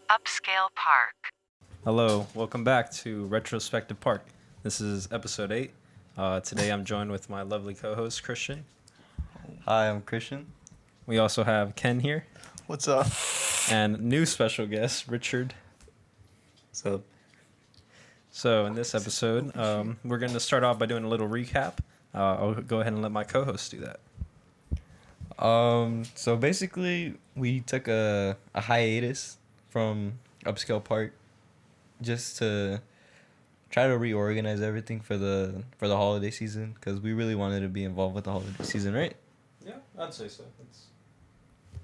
Upscale Park. Hello, welcome back to Retrospective Park. This is episode 8. Today I'm joined with my lovely co-host, Christian. Hi, I'm Christian. We also have Ken here. What's up? And new special guest, Richard. What's up? So in this episode, we're going to start off by doing a little recap. I'll go ahead and let my co-host do that. So basically, we took a hiatus from Upscale Park just to try to reorganize everything for the holiday season, because we really wanted to be involved with the holiday season, right? Yeah, I'd say so.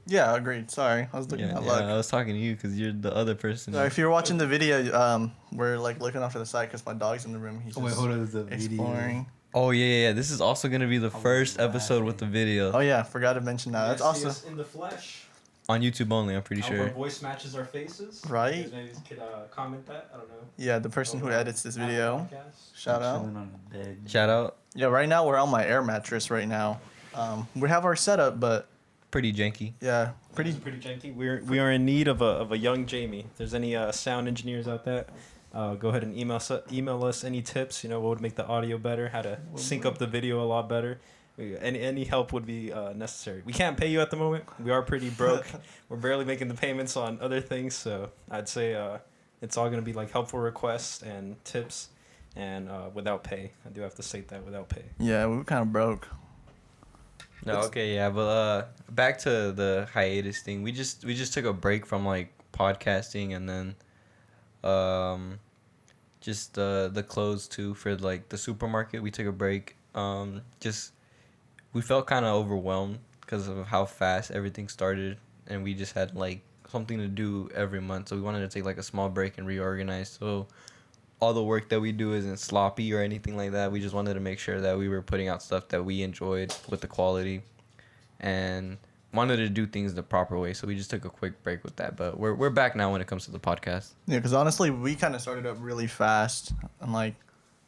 Yeah, agreed. Sorry, I was looking at luck. I was talking to you because you're the other person. So if you're watching the video, we're like looking off to the side because my dog's in the room. He's just hold on, the exploring. Oh yeah. This is also gonna be the first episode with the video. Oh yeah, forgot to mention that. That's awesome. In the flesh. On YouTube only, I'm pretty Our sure. voice matches our faces. Right. You guys maybe could comment that. I don't know. Yeah, the person who edits this video. Shout out. On the bed. Shout out. Yeah, right now we're on my air mattress right now. We have our setup, but Pretty janky. yeah, Pretty janky. We are in need of a young Jamie. If there's any sound engineers out there, go ahead and email us any tips. You know, what would make the audio better, how to sync up the video a lot better. Any help would be necessary. We can't pay you at the moment. We are pretty broke. We're barely making the payments on other things, so I'd say it's all gonna be like helpful requests and tips, and without pay. I do have to state that, without pay. yeah, we were kind of broke. No, okay, yeah, but back to the hiatus thing. We just took a break from like podcasting, and then just the clothes too for like the supermarket. We took a break. We felt kind of overwhelmed because of how fast everything started, and we just had like something to do every month. So we wanted to take like a small break and reorganize. So all the work that we do isn't sloppy or anything like that. We just wanted to make sure that we were putting out stuff that we enjoyed with the quality, and wanted to do things the proper way. So we just took a quick break with that. But we're back now when it comes to the podcast. Yeah, because honestly, we kind of started up really fast and like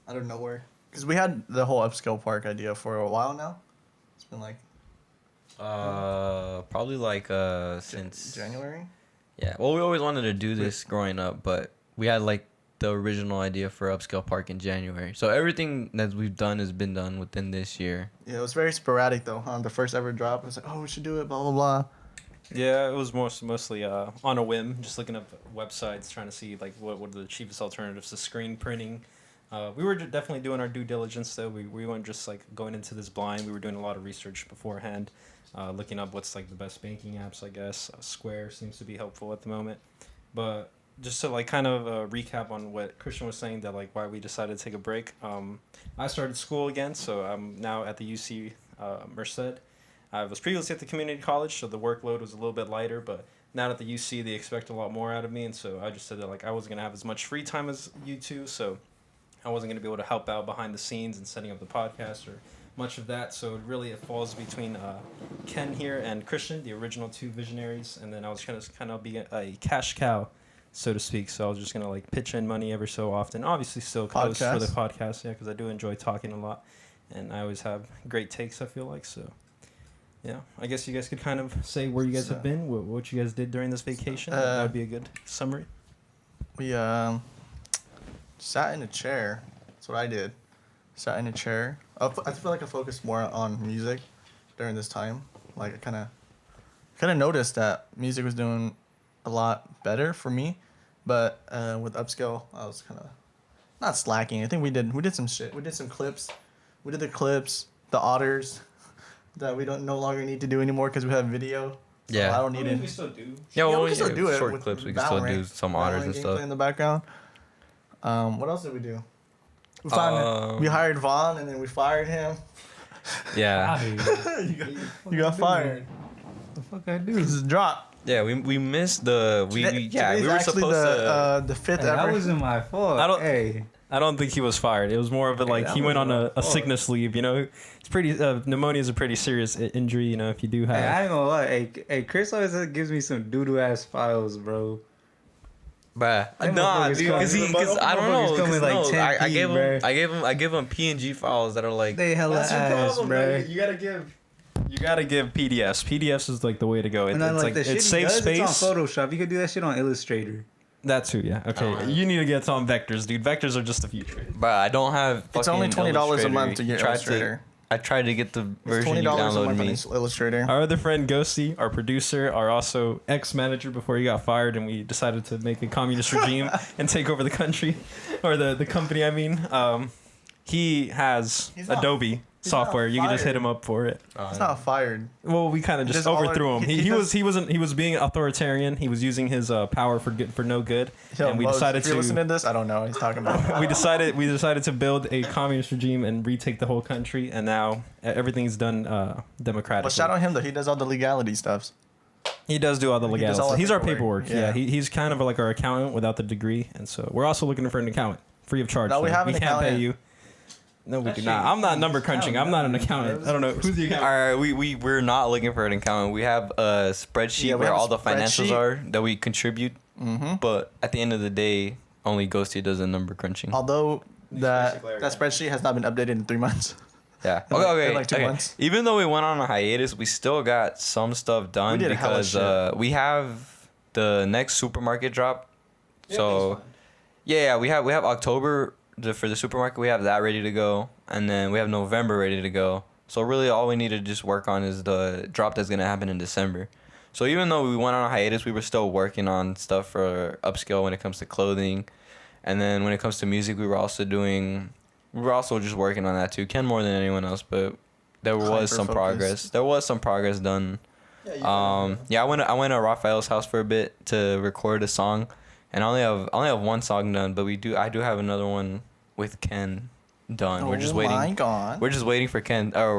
out of nowhere. Because we had the whole Upscale Park idea for a while now. It's been like probably like since January. Yeah. Well, we always wanted to do this growing up, but we had like the original idea for Upscale Park in January. So everything that we've done has been done within this year. Yeah, it was very sporadic though. The first ever drop, it was like, oh, we should do it, blah blah blah. Yeah, it was mostly on a whim, just looking up websites, trying to see like what are the cheapest alternatives to screen printing. We were definitely doing our due diligence though. We weren't just like going into this blind. We were doing a lot of research beforehand, looking up what's like the best banking apps, I guess. Square seems to be helpful at the moment. But just to like kind of recap on what Christian was saying, that like why we decided to take a break. I started school again, so I'm now at the UC Merced. I was previously at the community college, so the workload was a little bit lighter, but now at the UC they expect a lot more out of me, and so I just said that like I wasn't gonna have as much free time as you two, so I wasn't going to be able to help out behind the scenes and setting up the podcast or much of that. So it falls between Ken here and Christian, the original two visionaries. And then I was going to kind of be a cash cow, so to speak. So I was just going to like pitch in money every so often. Obviously still close for the podcast, yeah, because I do enjoy talking a lot. And I always have great takes, I feel like. So, yeah, I guess you guys could kind of say where you guys have been, what you guys did during this vacation. That would be a good summary. We sat in a chair. That's what I did. Sat in a chair. I feel like I focused more on music during this time. Like I kind of noticed that music was doing a lot better for me, but with Upscale, I was kind of not slacking. I think we did some shit. We did some clips. We did the clips, the otters that we don't no longer need to do anymore because we have video. So Yeah. I don't need it. We still do. Yeah, well, we can still do it. Short with clips. We can still do some otters and gameplay stuff. in the background. What else did we do? We hired Vaughn and then we fired him. Yeah. You got fired. What the fuck I do? This is a drop. Yeah, we missed the we were actually supposed the fifth Hey, that ever. wasn't my fault. I don't think he was fired. It was more of a like that he went on wasn't a my fault. sickness leave. You know, it's pretty pneumonia is a pretty serious injury. You know, if you do have. Hey, I ain't gonna lie. Hey, Chris always gives me some doo-doo ass files, bro. Bruh. Them Nah, motherfuckers dude, coming- because I don't know. motherfuckers coming 'Cause like no, 10 I gave him PNG files that are like They hella ass, bro. You gotta give You gotta give PDFs. PDFs is like the way to go. And then It's like the shit it he saves does, space. it's on Photoshop. You could do that shit on Illustrator. That too, yeah. Okay, you need to get on vectors, dude. Vectors are just the future. But I don't have. It's only fucking $20 a month Illustrator. to get Tried Illustrator. I tried to get the It's version you $20 a downloaded month me. on Illustrator. Our other friend Ghosty, our producer, our also ex-manager before he got fired, and we decided to make a communist regime and take over the country, or the company. I mean, he has Adobe software. You can just hit him up for it. He's not fired. Well, we kind of just overthrew him. He was being authoritarian. He was using his power for no good, Yo, and we Mose, decided if you're listening to this, I don't know what he's talking about. we decided to build a communist regime and retake the whole country, and now everything's done democratically. Well, shout out him though. He does all the legality stuffs. He does do all the He does legalities. all our He's our paperwork. paperwork. Yeah, Yeah. he's kind of like our accountant without the degree, and so we're also looking for an accountant, free of charge. No, we though. have an can't pay accountant. you. No, we do Actually, not. I'm not number crunching. I'm not an accountant. I don't know who's the All accountant. right, we're not looking for an accountant. We have a spreadsheet Yeah, we where have a all the financials spreadsheet. are that we contribute. Mm-hmm. But at the end of the day, only Ghosty does the number crunching. Although that basically our that spreadsheet has not been updated in 3 months. Yeah. In like- Okay. in like 2 okay. months. Even though we went on a hiatus, we still got some stuff done We did hella because shit. we have the next supermarket drop. So yeah, we have October for the supermarket. We have that ready to go, and then we have November ready to go. So really, all we need to just work on is the drop that's gonna happen in December. So even though we went on a hiatus, we were still working on stuff for Upscale when it comes to clothing, and then when it comes to music, we were also just working on that too. Ken more than anyone else, but there was some Hyper-focused. progress. There was some progress done. Yeah, I went to Raphael's house for a bit to record a song, and I only have one song done, but I do have another one with Ken done. We're just waiting. Oh my god. We're just waiting for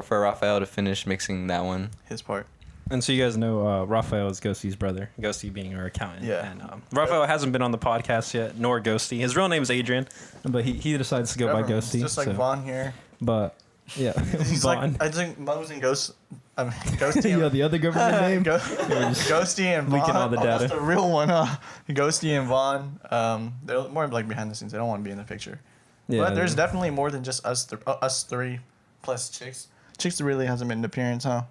for Raphael to finish mixing that one. His part. And so you guys know Raphael is Ghosty's brother. Ghosty being our accountant. Yeah. And Raphael hasn't been on the podcast yet, nor Ghosty. His real name is Adrian, but he decides to go by Everyone's Ghosty. Just like so. Vaughn here. But yeah, He's Vaughn. like, I think Mose and Ghost. Ghosty. Yeah, the other government name. Ghosty and Vaughn. leaking all the data. That's the real one, huh? Ghosty and Vaughn. They're more like behind the scenes. They don't want to be in the picture. Yeah, But there's definitely more than just us three plus Chicks. Chicks really hasn't made an appearance, huh?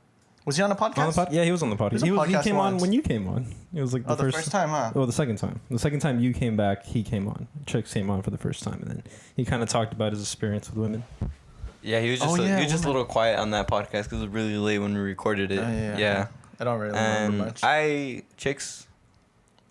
Was he on the podcast? Yeah, he was on the podcast. He was on He podcast came on once. when you came on. It was like Oh, the first time, huh? Oh, the second time. The second time you came back, he came on. Chicks came on for the first time, and then he kind of talked about his experience with women. Yeah, he was just he was just a little quiet on that podcast because it was really late when we recorded it. Yeah. I don't really remember And much. Chicks,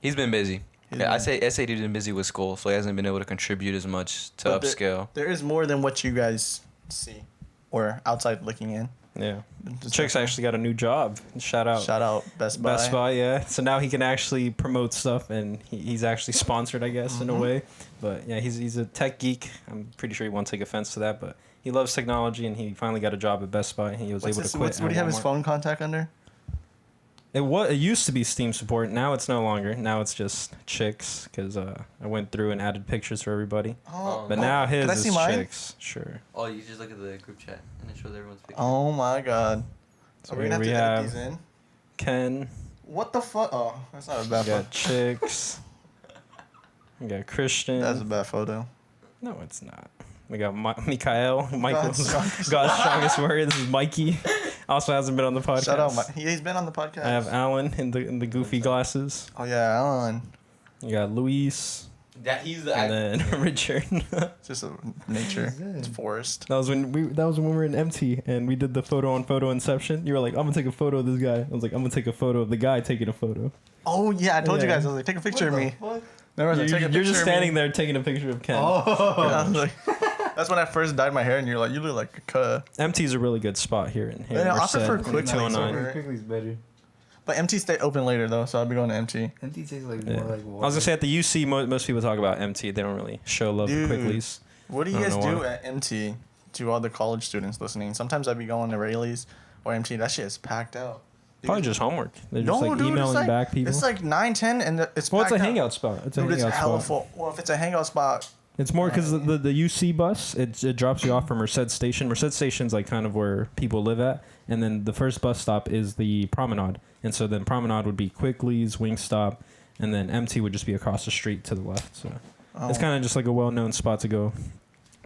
he's been busy. Yeah, I say he's been busy with school, so he hasn't been able to contribute as much to But Upscale. There is more than what you guys see or outside looking in. Yeah. Just Chicks actually got a new job. Shout out. Shout out Best Buy. Best Buy, yeah. So now he can actually promote stuff, and he's actually sponsored, I guess, in a way. But yeah, he's a tech geek. I'm pretty sure he won't take offense to that, but he loves technology, and he finally got a job at Best Buy. He was able to quit. What do you have his Walmart. phone contact under? It used to be Steam support. Now it's no longer. Now it's just Chicks, because I went through and added pictures for everybody. But now his Can I is see mine? Chicks. Sure. Oh, you just look at the group chat and it shows everyone's picture. Oh my god. So Are we gonna have we to edit have these in? Ken. What the fuck? Oh, that's not a We bad photo. got Chicks. We got Christian. That's a bad photo. No, it's not. We got Mikael. Michael. God's strongest God's strongest warrior. This is Mikey. Also hasn't been on the podcast. Shout out, he's been on the podcast. I have Alan in the goofy glasses. Oh yeah, Alan. You got Luis. That he's And then Richard. It's just a nature. It's forest. That was when we were in EmTea and we did the photo on photo inception. You were like, I'm gonna take a photo of this guy. I was like, I'm gonna take a photo of the guy taking a photo. Oh yeah, I told you Yeah. guys. I was like, take a picture of me. Remember, I was like, take a You're picture just of me. standing there taking a picture of Ken. Yeah, I was like, that's when I first dyed my hair, and you're like, you look like a cuh. EmTea's a really good spot here in Yeah, I Merced prefer in quick lights 209. over- Quickly's better. But MT stay open later though, so I'll be going to MT. Empty tastes like Yeah. more like I water. was gonna say at the UC, most people talk about EmTea. They don't really show love Dude. to Quicklies. What do you I guys don't know do why. at MT to all the college students listening? Sometimes I'd be going to Rayleigh's or MT. That shit is packed out. Probably just homework. They're just No, like dude, emailing it's like, back people. It's like 9, 10, and it's Well, it's a packed out. hangout spot. It's a Dude, it's hangout hella spot. full. Well, if it's a hangout spot, It's more because the UC bus, it drops you off from Merced Station. Merced Station's like kind of where people live at. And then the first bus stop is the Promenade. And so then Promenade would be Quickly's, Wingstop, and then MT would just be across the street to the left. So it's kind of just like a well-known spot to go.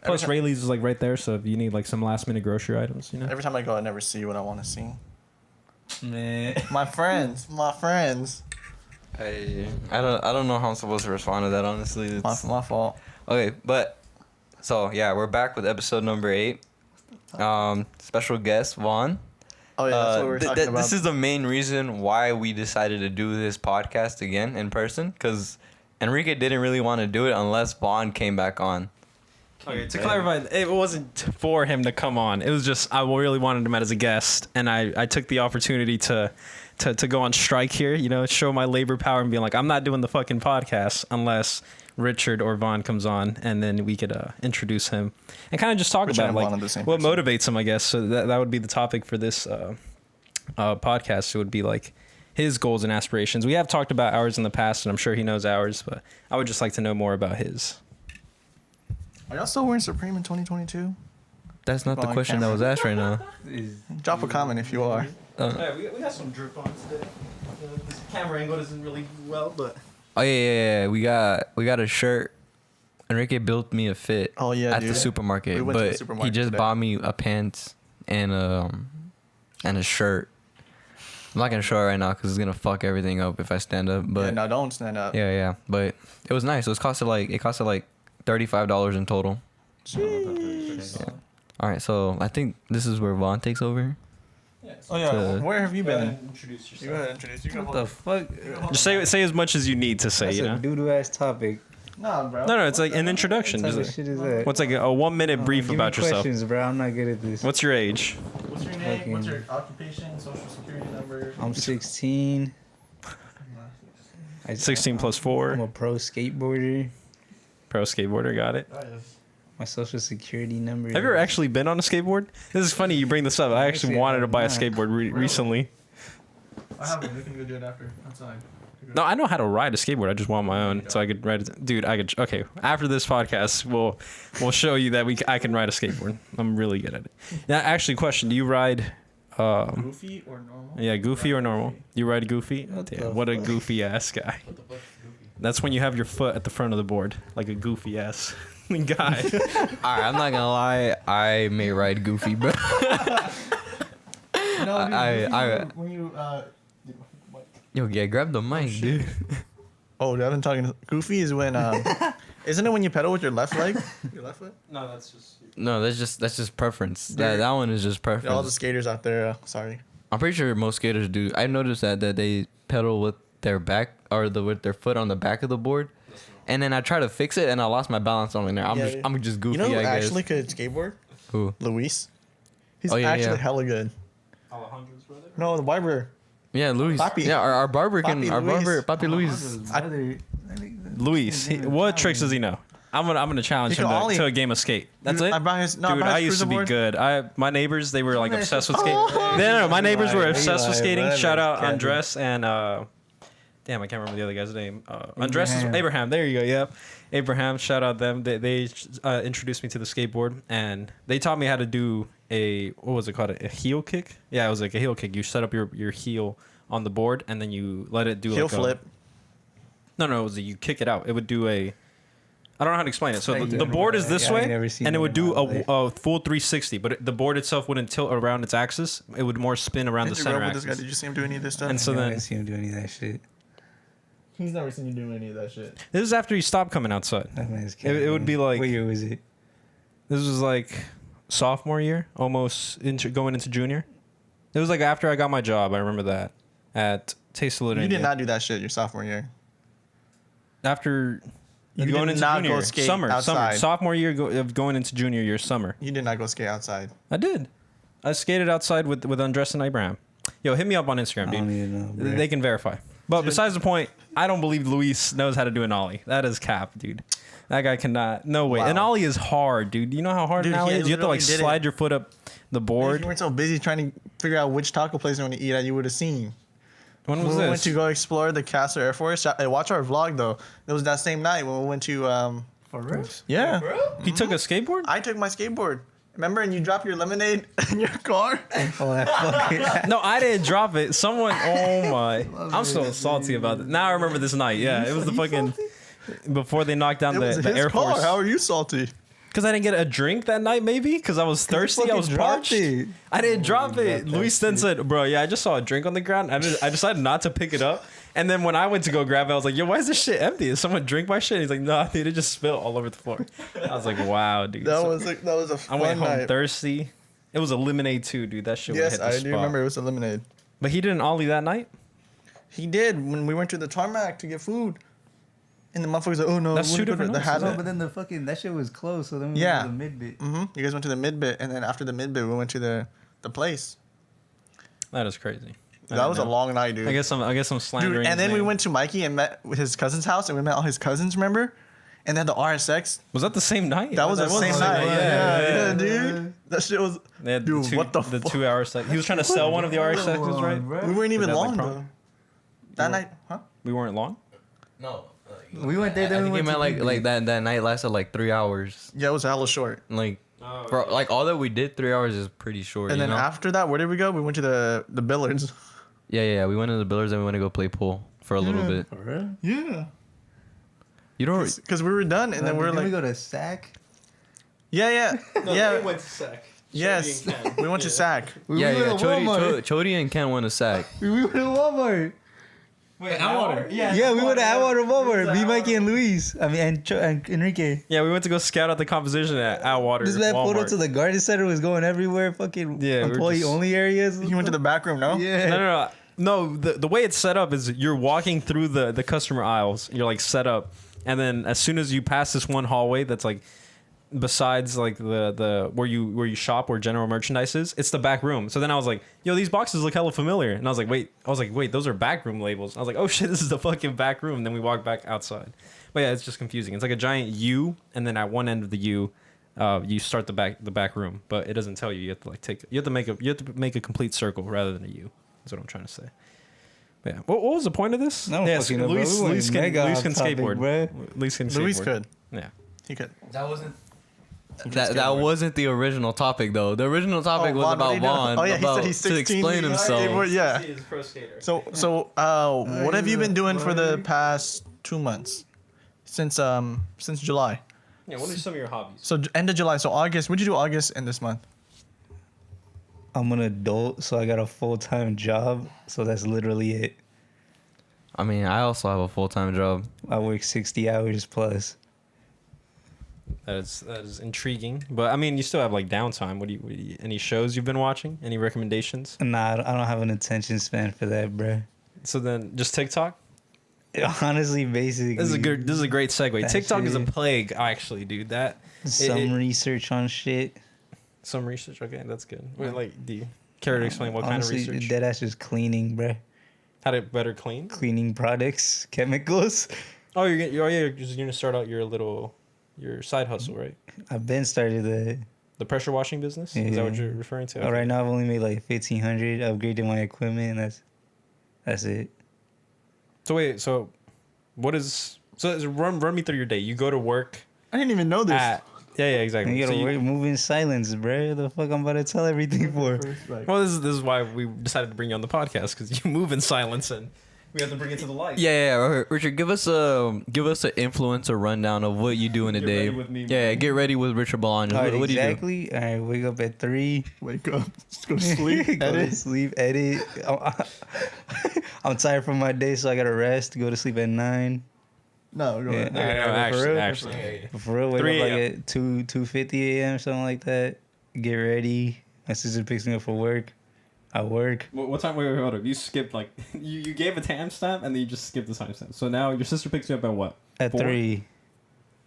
Plus, time- Rayleigh's is like right there, so if you need like some last-minute grocery items, you know. every time I go, I never see what I want to see. Man. My friends. I don't know how I'm supposed to respond to that. Honestly, it's My fault. okay. But so yeah, we're back with episode number 8. Special guest Vaughn. Oh yeah, that's what we're talking about. This is the main reason why we decided to do this podcast again in person, because Enrique didn't really want to do it unless Vaughn came back on. Okay, to clarify, it wasn't for him to come on. It was just I really wanted him as a guest, and I took the opportunity to go on strike here, you know, show my labor power and be like, I'm not doing the fucking podcast unless Richard or Vaughn comes on, and then we could introduce him and kind of just talk about like what motivates him, I guess. So that would be the topic for this podcast. It would be like his goals and aspirations. We have talked about ours in the past, and I'm sure he knows ours, but I would just like to know more about his. Are y'all still wearing Supreme in 2022? That's not the question that was asked right now. Drop a comment if you are. Yeah, we got some drip on today. This camera angle isn't really well, but Oh yeah. We got a shirt. Enrique built me a fit. Oh yeah, at dude. the supermarket, We went to the but supermarket he just today. bought me a pants and a shirt. I'm not gonna show it right now because it's gonna fuck everything up if I stand up. But Yeah, no, don't stand up. yeah. But it was nice. It costed like $35 in total. Jeez. Yeah. All right, so I think this is where Vaughn takes over. Oh yeah, where have you been? Introduce You go ahead, introduce. You What the fuck? Just say as much as you need to say, That's you know. a doo-doo ass topic. Nah, bro. No, it's like an introduction. What type of Just shit is that? what's like a 1 minute brief Give me about yourself. questions, bro. I'm not good at this. What's your age? What's your name? What's your occupation? Social security number? I'm 16. 16 plus 4. I'm a pro skateboarder. Pro skateboarder, got it. My social security number. Have you ever actually been on a skateboard? This is funny you bring this up. I actually Actually, wanted to buy a not. skateboard recently. I haven't. We can go do it after outside. No, I know how to ride a skateboard. I just want my own, so I could ride it. Dude, I could. Okay, after this podcast, we'll show you that I can ride a skateboard. I'm really good at it. Now, actually, question: do you ride? Goofy or normal? Yeah, goofy or normal? You ride goofy? Damn, what a goofy ass guy. That's when you have your foot at the front of the board, like a goofy ass guy. All right, I'm not gonna lie. I may ride goofy, bro. No, dude, when you Yo, yeah, grab the mic, dude. Oh, dude, I've been talking. Goofy is when isn't it when you pedal with your left leg? Your left foot? No, that's just. No, that's just preference. That one is just preference. All the skaters out there, sorry. I'm pretty sure most skaters do. I've noticed that they pedal with their back or with their foot on the back of the board, and then I try to fix it and I lost my balance on there. I'm just goofy. You know who I guess. actually could skateboard? Who? Luis. He's Oh, yeah, actually yeah. hella good. Alejandro's brother? No, the barber. Yeah, Luis. Papi. Yeah, our barber can. Papi Our Luis. barber, Papi Luis. Luis. What tricks does he know? I'm gonna challenge He him can ollie. to a game of skate. That's it. I brought his, no, Dude, I used to be good. My neighbors, they were like obsessed with skating. No, my neighbors were obsessed with skating. Shout out Andres and damn, I can't remember the other guy's name. Andres is Abraham. There you go. Yep, Abraham. Shout out them. They introduced me to the skateboard, and they taught me how to do what was it called? A heel kick? Yeah, it was like a heel kick. You set up your heel on the board, and then you let it do heel like flip. No, it was you kick it out. It would do I don't know how to explain it. So Hey, the board is this I ain't way, never seen and it it would in do my life. a full 360, but the board itself wouldn't tilt around its axis. It would more spin around Did the you center rub with this guy? axis. Did you see him do any of this stuff? And so I then didn't see him do any of that shit. He's never seen you do any of that shit. this is after he stopped coming outside. That man's It would be like What year was it? this was like sophomore year, almost going into junior. It was like after I got my job. I remember that at Taste of Little You did India. not do that shit your sophomore year. After You going did into not junior go year. skate summer, outside. sophomore year of going into junior year, summer. You did not go skate outside. I did. I skated outside with Andres and Abraham. Yo, hit me up on Instagram, I dude. don't even know, bro. They can verify. But besides the point, I don't believe Luis knows how to do an ollie. That is cap, dude. That guy cannot. No way. Wow. An ollie is hard, dude. You know how hard Dude, an ollie he is? You have to like literally did slide it. your foot up the If board. you weren't so busy trying to figure out which taco place you want to eat at, you would have seen. When When was we went this? to go explore the Castle Air Force, watch our vlog though. It was that same night when we went to. For real? Yeah, He took a skateboard? I took my skateboard. Remember, and you dropped your lemonade in your car. Oh, that fucking. No, I didn't drop it. Someone. Oh my! I'm so salty about it. Now I remember this night. Yeah, it was the fucking before they knocked down It was the his Air car. Force. How are you salty? Because I didn't get a drink that night, maybe? Because I was thirsty. I was parched. I didn't drop it. Luis then said, bro, yeah, I just saw a drink on the ground. I decided not to pick it up. And then when I went to go grab it, I was like, yo, why is this shit empty? Did someone drink my shit? And he's like, nah, dude, it just spilled all over the floor. I was like, wow, dude. That was a fun I went home night. thirsty. It was a lemonade too, dude. That shit Yes, hit the I spot. do remember it was a lemonade. But he didn't ollie that night? He did when we went to the tarmac to get food. And the motherfuckers like, oh no, That's we two went to different the nights. habit. No, but then the fucking that shit was closed, so then we Yeah. went to the mid bit. You guys went to the mid bit, and then after the mid bit, we went to the place. That is crazy. I That was a didn't know. long night, dude. I guess I'm slandering. Dude, and his then we name. went to Mikey and met with his cousin's house, and we met all his cousins. Remember? And then the RSX. Was that the same night? That was the same night. Yeah, Yeah. dude. That shit was. They had Dude, the what the the fuck? 2 hour set. He was trying to sell one of the RSXs, right? We weren't even that, like, long prom? though. That night, huh? We weren't long. No. We went there, then I we think went it meant to like that night lasted like 3 hours. Yeah, it was hella short. Like, bro, like all that we did 3 hours is pretty short. And you then know? after that, where did we go? We went to the Billards. Yeah. We went to the Billers and we went to go play pool for a little bit. For real? Yeah. You don't. Because we were done, and then we were Did like, we go to SAC? yeah. went to SAC. Yes, we went to SAC. Yeah. Chody and Ken went to SAC. We went to Walmart. Wait, Atwater? Yeah, we went to Atwater Walmart. Me, Mikey, and Luis. I mean, and Enrique. Yeah, we went to go scout out the composition at Atwater. This man pulled up Walmart. to the garden center, was going everywhere, fucking Yeah, we were employee just- only areas. You went to the back room, no? Yeah. No, the way it's set up is you're walking through the customer aisles. You're like set up, and then as soon as you pass this one hallway that's like besides like the where you shop where general merchandise is, it's the back room. So then I was like, yo, these boxes look hella familiar, and I was like, wait, those are back room labels. I was like, oh shit, this is the fucking back room. And then we walked back outside. But yeah, it's just confusing. It's like a giant U, and then at one end of the U, you start the back room, but it doesn't tell you. You have to like you have to make a complete circle rather than a U. That's what I'm trying to say. But yeah. What was the point of this? No, Yes, fucking know, bro. We went Luis can mega off topic, skateboard. bro. Luis can skateboard. Luis could. Yeah. He could. That wasn't. That wasn't the original topic though. The original topic was Vaughn, about what did he do? Vaughn. Oh, yeah, he said about, he's to 16, explain he himself. skateboard, yeah. He is a pro skater. So, what have you been doing for the past 2 months? Since July. Yeah, what are some of your hobbies? So end of July. So August. What did you do August and this month? I'm an adult, so I got a full-time job. So that's literally it. I mean, I also have a full-time job. I work 60 hours plus. That is intriguing. But I mean, you still have like downtime. What do you any shows you've been watching? Any recommendations? Nah, I don't have an attention span for that, bruh. So then, just TikTok. Honestly, basically. This is a great segue. That TikTok is a shit. plague, actually, dude. Some research on shit. Some research. Okay, that's good. Wait, like, do you care to explain what Honestly, kind of research? Dead ass is cleaning, bruh. How to better clean? Cleaning products, chemicals. Oh, you're gonna start out your side hustle, right? I've been started The pressure washing business. Is that what Yeah. you're referring to? Right now I've only made like 1,500. Upgraded my equipment. And that's it. So wait, run me through your day. You go to work I didn't even know this. yeah, exactly. You So gotta move in silence, bruh. The fuck I'm about to tell everything for. well, this is why we decided to bring you on the podcast, because you move in silence and we have to bring it to the light. Yeah. Richard, give us an influencer rundown of what you do in a Get day. ready with me, Yeah, bro. get ready with Richard Bolaños. All right, What do you do? exactly. All right, wake up at 3. Wake up. Just go to sleep. Go to edit. sleep, edit. I'm tired from my day, so I gotta rest. Go to sleep at 9. No, go ahead. Yeah. For real? actually. For real, wake 3 up like a.m. at 2:50 a.m. something like that. Get ready. My sister picks me up for work. I work. What time? Wait, hold up. You skipped like you gave a timestamp and then you just skipped the timestamp. So now your sister picks you up at what? At 4? 3.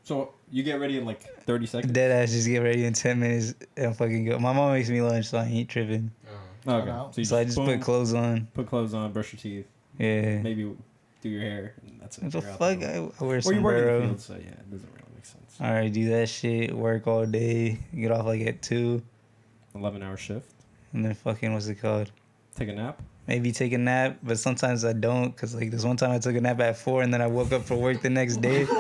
So you get ready in like 30 seconds. Dead ass just get ready in 10 minutes and fucking go. My mom makes me lunch, so I ain't tripping. Okay. out. So I just boom, put clothes on. put clothes on, brush your teeth, Yeah. maybe do your hair, and that's it. What the You're out fuck? the door. I wear Or you work in the sombrero. field, so yeah, it doesn't really make sense. Alright, do that shit. Work all day. Get off like at 2. 11-hour shift. And then fucking, what's it called? Take a nap. Maybe take a nap, but sometimes I don't, because like this one time I took a nap at 4 and then I woke up for work the next day. So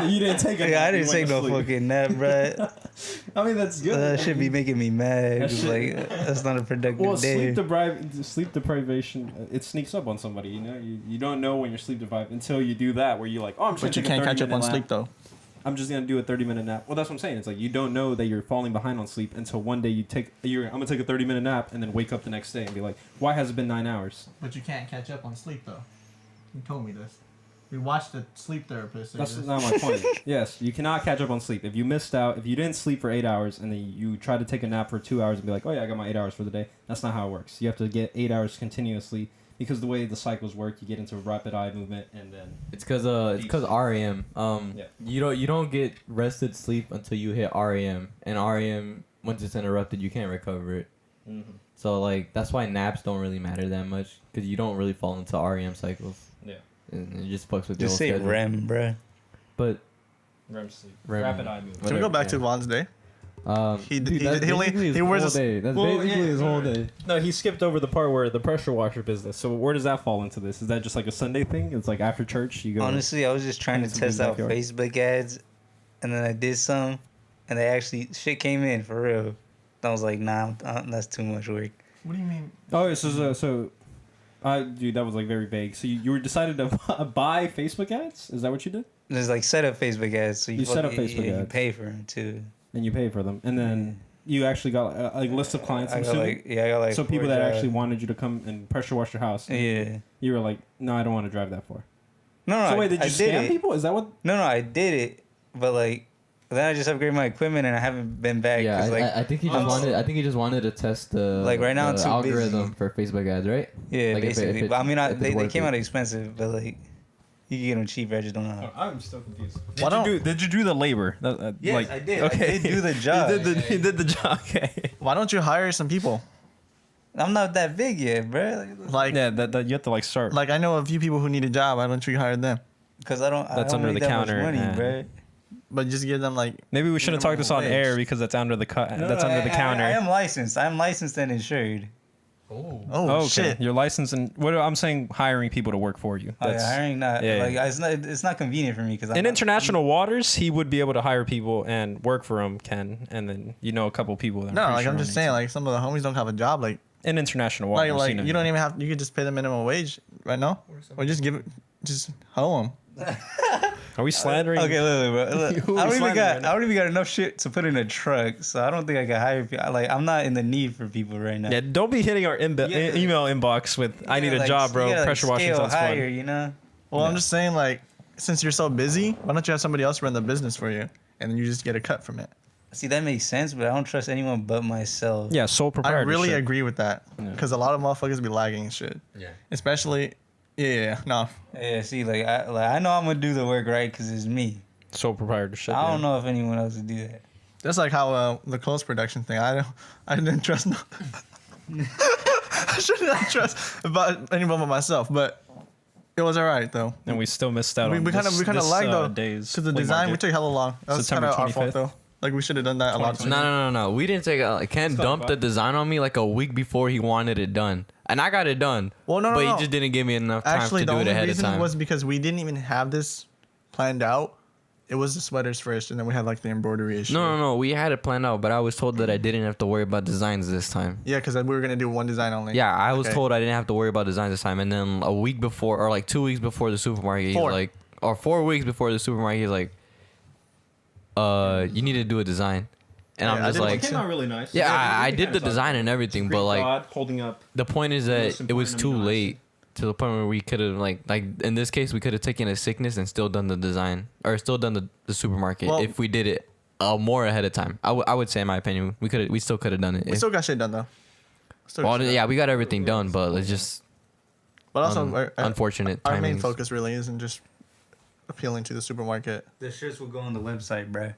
you didn't take a nap. Yeah, I you didn't went take to no sleep. fucking nap, bruh. I mean, that's good. That should be making me mad. That 'Cause, shit- like, that's not a productive Well, day. sleep deprivation, it sneaks up on somebody. You know, you don't know when you're sleep deprived until you do that, where you're like, oh, I'm trying But to you take a can't catch up 30-minute on nap. sleep though. I'm just gonna do a 30-minute nap. Well, that's what I'm saying. It's like you don't know that you're falling behind on sleep until one day I'm gonna take a 30-minute nap and then wake up the next day and be like, why has it been 9 hours? But you can't catch up on sleep though. You told me this. We watched the sleep therapist. That's not my point. Yes, you cannot catch up on sleep. If you missed out, if you didn't sleep for 8 hours and then you try to take a nap for 2 hours and be like, oh yeah, I got my 8 hours for the day. That's not how it works. You have to get 8 hours continuously because the way the cycles work, you get into rapid eye movement and then It's because REM. Yeah. You don't get rested sleep until you hit REM, and REM once it's interrupted, you can't recover it. Mm-hmm. So like that's why naps don't really matter that much because you don't really fall into REM cycles. Yeah. And it just fucks with Just your say schedule. REM, bruh. But REM sleep, REM. rapid eye movement. Can we go Whatever, back to Vaughn's day? dude, he that's only- basically his he wears whole a- day. That's Well, basically yeah, his whole day. No, he skipped over the part where the pressure washer business. So where does that fall into this? Is that just like a Sunday thing? It's like after church you go. Honestly, I was just trying to It's a test big out backyard. Facebook ads, and then I did some, and they actually shit came in for real. I was like, nah, that's too much work. What do you mean? Oh, dude, that was like very vague. So you were decided to buy Facebook ads? Is that what you did? There's like set up Facebook ads, so You set up Facebook you ads. pay for them too. And you pay for them, and then you actually got a list of clients. I I'm got assuming. like, I got like So people 4 that jobs. actually wanted you to come and pressure wash your house. Yeah. You were like, no, I don't want to drive that far. No, So wait, did I you did scam it. people? Is that what? No, I did it, but like, then I just upgraded my equipment and I haven't been back. Yeah, 'cause, like, I think he just wanted. I think he just wanted to test the Like, right now, the I'm too algorithm busy. for Facebook ads, right? yeah, like, if basically. it- But I mean, if it's they worth came it. out expensive, but like, you can get them cheaper. I just don't know how. I'm still confused. Why don't- Did you do the labor? Yes, I did. I did do the job. You did the job. Okay. Why don't you hire some people? I'm not that big yet, bro. Like, Yeah, that you have to like start. like I know a few people who need a job. Why don't you hire them? Because I don't. That's I don't under make the that much counter, money, and- bro. But just give them like. Maybe we shouldn't talk this on Wage. air because that's under the that's under the counter. I am licensed. I am licensed and insured. Oh, okay. shit! You're licensed and what I'm saying, hiring people to work for you. Oh, yeah, That's hiring not yeah, like yeah. it's not convenient for me because in international waters, he would be able to hire people and work for them, Ken, and then a couple people. That No, pretty like sure I'm just on saying, Insta. like some of the homies don't have a job. Like, In international waters, like you don't even have. You could just pay the minimum wage right now, or just give it, just hoe them. Are we slandering? Okay, look, bro. Look, Who I is don't even slandering got. right now? I don't even got enough shit to put in a truck, so I don't think I can hire people. Like, I'm not in the need for people right now. Yeah, don't be hitting our Yeah. email inbox with You "I need gotta, a like, job, bro." you gotta, like, Pressure washing scale sounds higher, fun. you know. Well, I'm Yeah. just saying, like, since you're so busy, why don't you have somebody else run the business for you, and then you just get a cut from it? See, that makes sense, but I don't trust anyone but myself. Yeah, sole I proprietorship. really agree with that Yeah. because a lot of motherfuckers be lagging and shit. Yeah. Especially, yeah, no. Yeah, see, I know I'm gonna do the work right because it's me. Sole proprietorship. I yeah. don't know if anyone else would do that. That's like how the clothes production thing. I didn't trust no. I should not trust about anyone but myself, but it was alright though. And we still missed out. We on kind of lagged though days because the flea design we market. took hella long. That was kind September of our fault 25th. though. Like we should have done that a lot. 2020. sooner. No. We didn't take. Ken talk dumped about the it. design on me like a week before he wanted it done, and I got it done. Well, no, but no. he just didn't give me enough time Actually, to the do it only ahead of reason time. was because we didn't even have this planned out. It was the sweaters first, and then we had like the embroidery issue. No. We had it planned out, but I was told that I didn't have to worry about designs this time. Yeah, because we were gonna do one design only. Yeah, I was Okay. told I didn't have to worry about designs this time, and then a week before, or like 2 weeks before the supermarket, Four. he's like, or 4 weeks before the supermarket, he's like, you need to do a design, and Yeah, I I'm just did like, one too. Came out really nice. yeah, we I can did kinda the talk design about and it. everything, Greek but like, god holding up. the point is that Most it was too important amino late to the point where we could have like in this case we could have taken a sickness and still done the design or still done the supermarket Well- if we did it more ahead of time. I would say in my opinion we still could have done it. We still got shit done though. Still got Well, shit done. yeah, we got everything done, but it's just But also, unfortunate our main timings. focus really isn't just appealing to the supermarket. The shirts will go on the website, bro.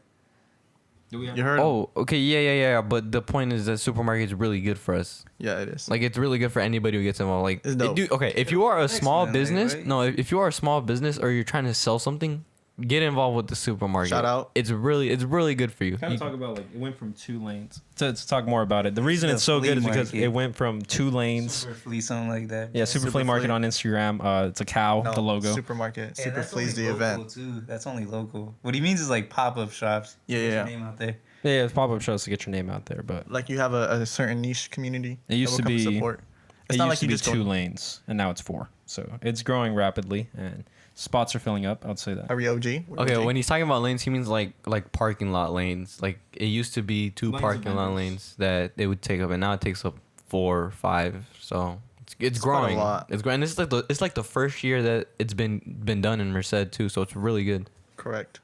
You heard? Oh, okay, yeah. But the point is that supermarket is really good for us. Yeah, it is. Like it's really good for anybody who gets involved. Like, It's dope. dude, okay, if you are a small man, business, right? no, if you are a small business or you're trying to sell something, get involved with the supermarket. Shout out. It's really good for you. Kind You- of talk about like it went from 2 lanes. To talk more about it. The reason The it's so flea good is because market. it went from 2 lanes. Super flea, something like that. Yeah, Super Super Flea Market Flea. on Instagram. It's a cow, No, the logo. Supermarket. Yeah, Super that's Flea's only the local, event. too. That's only local. What he means is like pop-up shops. Yeah, Get your yeah. name out there. Yeah, it's pop-up shows to get your name out there, but Like you have a certain niche community. It used that to will come be- support. it It's not used like to you be just 2 go. lanes, and now it's 4. So it's growing rapidly, and spots are filling up. I would say that. Are we OG? Okay, when he's talking about lanes, he means like parking lot lanes. Like it used to be 2 Lanes of parking lot vendors. lanes that it would take up, and now it takes up 4 or 5. So it's quite a growing. lot. It's growing. And it's like the first year that it's been done in Merced too. So it's really good. Correct.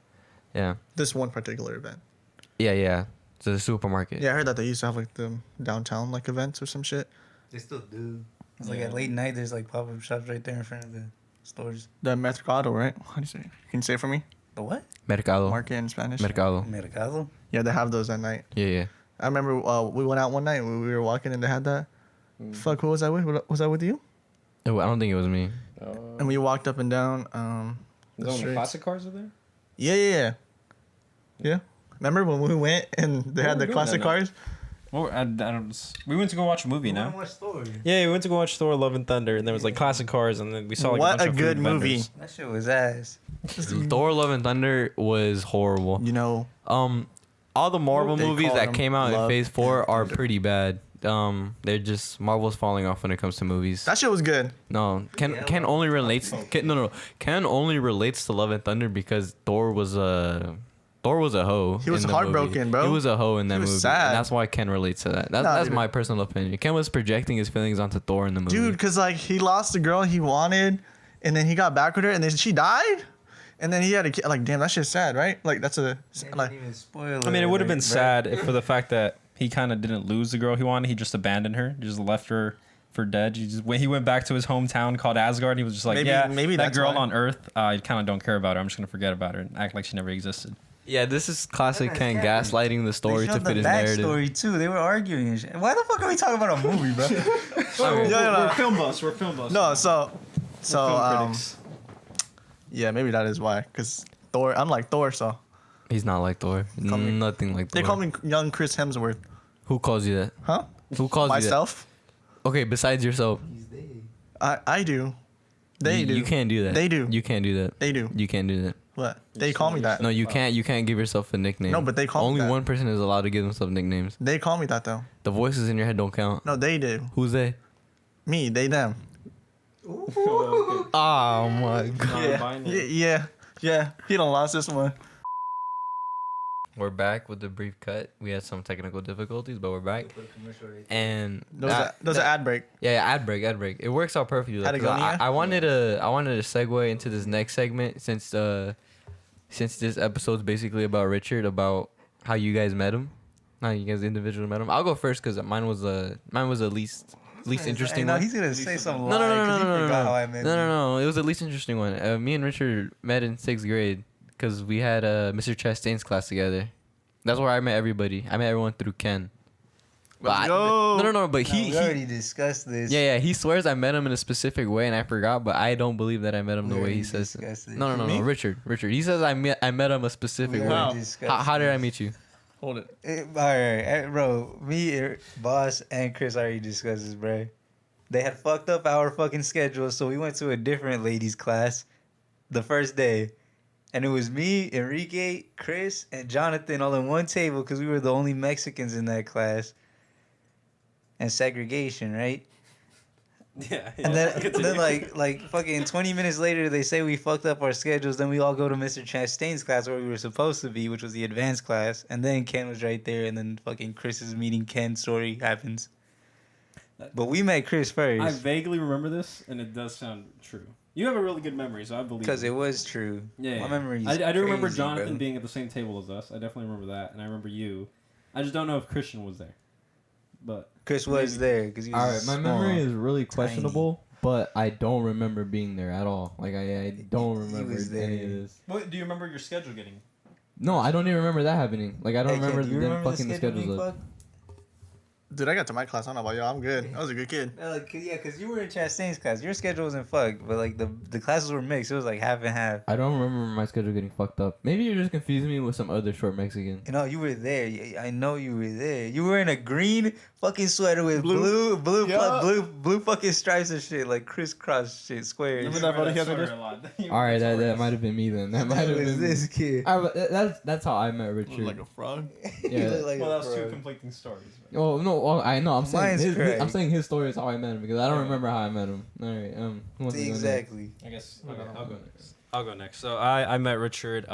Yeah. This one particular event. Yeah. It's a supermarket. Yeah, I heard that they used to have like the downtown like events or some shit. They still do. It's like at late night, there's like pop-up shops right there in front of the stores. The Mercado, right? How do you say it? Can you say it for me? The what? Mercado. Market in Spanish. Mercado. Mercado? Yeah, they have those at night. Yeah. I remember we went out one night and we were walking and they had that. Fuck, who was I with? Was I with you? Oh, I don't think it was me. And we walked up and down. Is the classic cars are there? Yeah. Remember when we went and they had were the doing classic that now. cars? Well, I don't. We went to go watch a movie now. What story? Yeah, we went to go watch Thor: Love and Thunder, and there was like classic cars, and then we saw like What a bunch a of good food movie. vendors. That shit was ass. Thor: Love and Thunder was horrible. You know, All the Marvel They movies call that them came out in Love Phase 4 and are Thunder. pretty bad. They're just Marvel's falling off when it comes to movies. that shit was good. No, Ken only relates. Ken only relates to Love and Thunder because Thor was a hoe. He was in the heartbroken, movie. bro. He was a hoe in that He was movie. sad. And that's why Ken relates to that. Nah, That's dude. my personal opinion. Ken was projecting his feelings onto Thor in the movie. Dude, because like he lost the girl he wanted and then he got back with her and then she died. And then he had a kid. Like, damn, that shit's sad, right? Like, that's a. Like, Even spoil I mean, it would have been right? sad if for the fact that he kind of didn't lose the girl he wanted. He just abandoned her, just left her for dead. He went back to his hometown called Asgard. And he was just like, Maybe that that's girl why. on Earth, I kind of don't care about her. I'm just gonna forget about her and act like she never existed. yeah, this is classic Ken That's gaslighting the story They to showed fit the his narrative. backstory too. They were arguing and shit. Why the fuck are we talking about a movie, bro? We're film buffs. We're film buffs. no, so. film critics. Yeah, maybe that is why. Because Thor, I'm like Thor, so. He's not like Thor. call me- Nothing like Thor. They call me young Chris Hemsworth. Who calls you that? Huh? Who calls Myself? you that? Okay, besides yourself. I do. They do. You can't do that. They do. You can't do that. They do. You can't do that. What? They call me that. No, you can't. You can't give yourself a nickname. No, but they call me Only that. one person is allowed to give themselves nicknames. They call me that, though. The voices in your head don't count. No, they do. Who's they? Me, they, them. Oh my god. Yeah. He done lost this one. We're back with the brief cut. We had some technical difficulties, but we're back. And There's an ad break. yeah, ad break. It works out perfectly. though, 'cause Patagonia? I wanted to segue into this next segment since this episode's basically about Richard, about how you guys met him, how you guys individually met him. I'll go first because mine was the least interesting No, one. he's gonna say something. No. No. It was the least interesting one. Me and Richard met in 6th grade because we had Mr. Chastain's class together. That's where I met everybody. I met everyone through Ken. Let's But go. No. But We already discussed this. yeah. He swears I met him in a specific way, and I forgot. But I don't believe that I met him the We way he already says. discussed this. No. Me? Richard. He says I met him a specific We way. already Wow. discussed How did I this. meet you? Hold it. All right, bro. Me, boss, and Chris already discussed this, bro. They had fucked up our fucking schedule, so we went to a different ladies' class the first day. And it was me, Enrique, Chris, and Jonathan all in one table because we were the only Mexicans in that class. And segregation, right? Yeah. And then like fucking 20 minutes later, they say we fucked up our schedules. Then we all go to Mr. Chastain's class where we were supposed to be, which was the advanced class. And then Ken was right there. And then fucking Chris's meeting Ken story happens. But we met Chris I first vaguely remember this, and it does sound true. You have a really good memory, so I believe because it was true. Yeah, My memory is I do remember crazy, Jonathan bro. being at the same table as us. I definitely remember that, and I remember you. I just don't know if Christian was there. But Chris was there because he was All right, my small. memory is really tiny. questionable, but I don't remember being there at all. Like I don't He remember was any there. of this. What do you remember your schedule getting? No, I don't even remember that happening. Like I don't Hey, Ken, remember do you them remember fucking the schedule being schedules up. fucked? Dude, I got to my class. I don't know about y'all. I'm good. I was a good kid. Because you were in Chastain's class. Your schedule wasn't fucked, but like the classes were mixed. It was like half and half. I don't remember my schedule getting fucked up. Maybe you're just confusing me with some other short Mexican. You know, you were there. I know you were there. You were in a green fucking sweater with blue fucking stripes and shit, like crisscross shit, squares. Remember that photo he had story with a lot. All right, that might have been me then. That might That have was been this me. kid. All right, but that's how I met Richard. Like a frog. He Yeah. looked like Well, a that was two frog. conflicting stories. Oh no, No, well, I know. I'm saying Mine's I'm correct. saying his story is how I met him because I don't Yeah. remember how I met him. All right. Who wants to go next? Exactly. I guess Okay, I'll go next. I'll go next. So I met Richard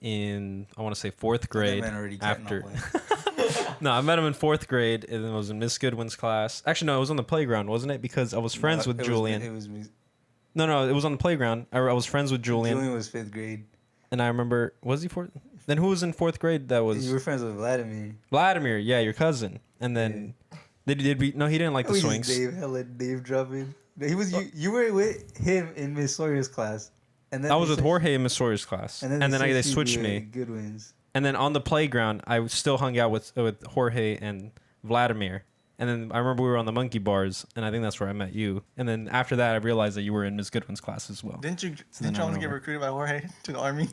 in I want to say fourth grade. That man already after. after. No, I met him in fourth grade, and it was in Miss Goodwin's class. Actually, no, it was on the playground, wasn't it? Because I was friends with Julian. It was me. No, it was on the playground. I was friends with Julian, Julian was 5th grade. and I remember was he fourth? Then who was in fourth grade? That was You were friends with Vladimir. Vladimir. Yeah, your cousin. And then did we? No, he didn't like the Oh, he's swings. Dave dropping. He was you were with him in Miss Sawyer's class, and then I was they with Jorge in Miss Sawyer's class, and then they switched me. Good wins. And then on the playground, I still hung out with Jorge and Vladimir. And then I remember we were on the monkey bars, and I think that's where I met you. And then after that, I realized that you were in Miss Goodwin's class as well. Didn't you then I almost went get over. recruited by Jorge to the army?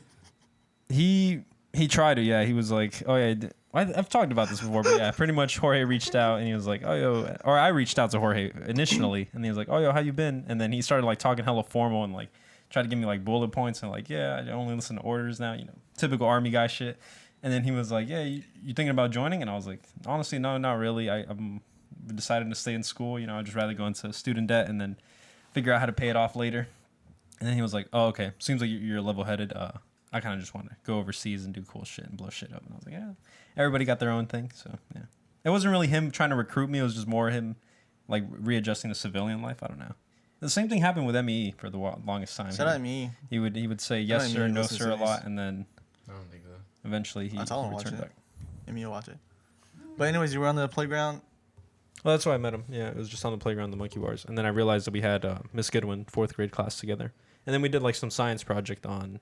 He tried to, yeah. He was like, oh yeah, I've talked about this before, but yeah, pretty much Jorge reached out and he was like, oh yo, or I reached out to Jorge initially, and he was like, oh yo, how you been? And then he started like talking hella formal and like tried to give me like bullet points and like, yeah, I only listen to orders now, typical army guy shit. And then he was like, yeah, you thinking about joining? And I was like, honestly, no, not really. I'm decided to stay in school. I'd just rather go into student debt and then figure out how to pay it off later. And then he was like, oh, okay, seems like you're level-headed. I kind of just want to go overseas and do cool shit and blow shit up. And I was like, yeah, everybody got their own thing. So, yeah. It wasn't really him trying to recruit me. It was just more him, like, readjusting to civilian life. I don't know. The same thing happened with ME for the longest time. Shout out me. He would say yes, Shout out sir, me, no, listen sir, to a lot. these. And then I don't think so. eventually he That's all I watch returned it. back. And me will watch it. But anyways, you were on the playground. Well, that's why I met him. Yeah, it was just on the playground, the monkey bars. And then I realized that we had Miss Goodwin, fourth grade class together. And then we did like some science project on,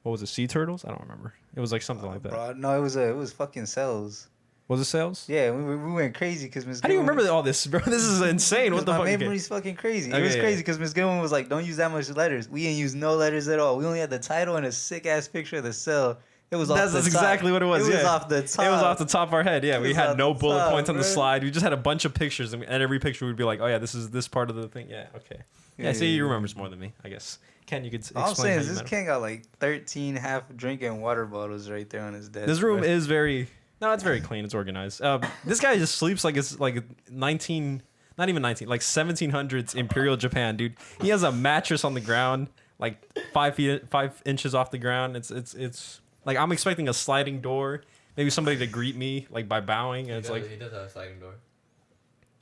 what was it, sea turtles? I don't remember. It was like something like that. Bro, no, it was fucking cells. Was it sales? Yeah, we went crazy because Miss. How do you remember all this, bro? This is insane. What the my fuck? Okay. memory's fucking crazy. Okay, It was yeah. crazy because Miss Goodwin was like, "Don't use that much letters." We didn't use no letters at all. We only had the title and a sick ass picture of the cell. It was off That's the top. exactly what it was. It was yeah. off the top. It was off the top of our head. Yeah, It we was had off no the bullet top, points on the bro. slide. We just had a bunch of pictures, and every picture would be like, "Oh yeah, this is this part of the thing." Yeah, okay. Yeah, see, you remember more than me, I guess. Ken, you could explain. All I'm saying how is you this met him. Ken got like 13 half drinking water bottles right there on his desk. This room bro. is very. No, it's very clean. It's organized. This guy just sleeps like it's like 19, not even 19, like 1700s Imperial Japan, dude. He has a mattress on the ground, like 5 inches off the ground. It's like I'm expecting a sliding door, maybe somebody to greet me like by bowing, and it's like he does have a sliding door.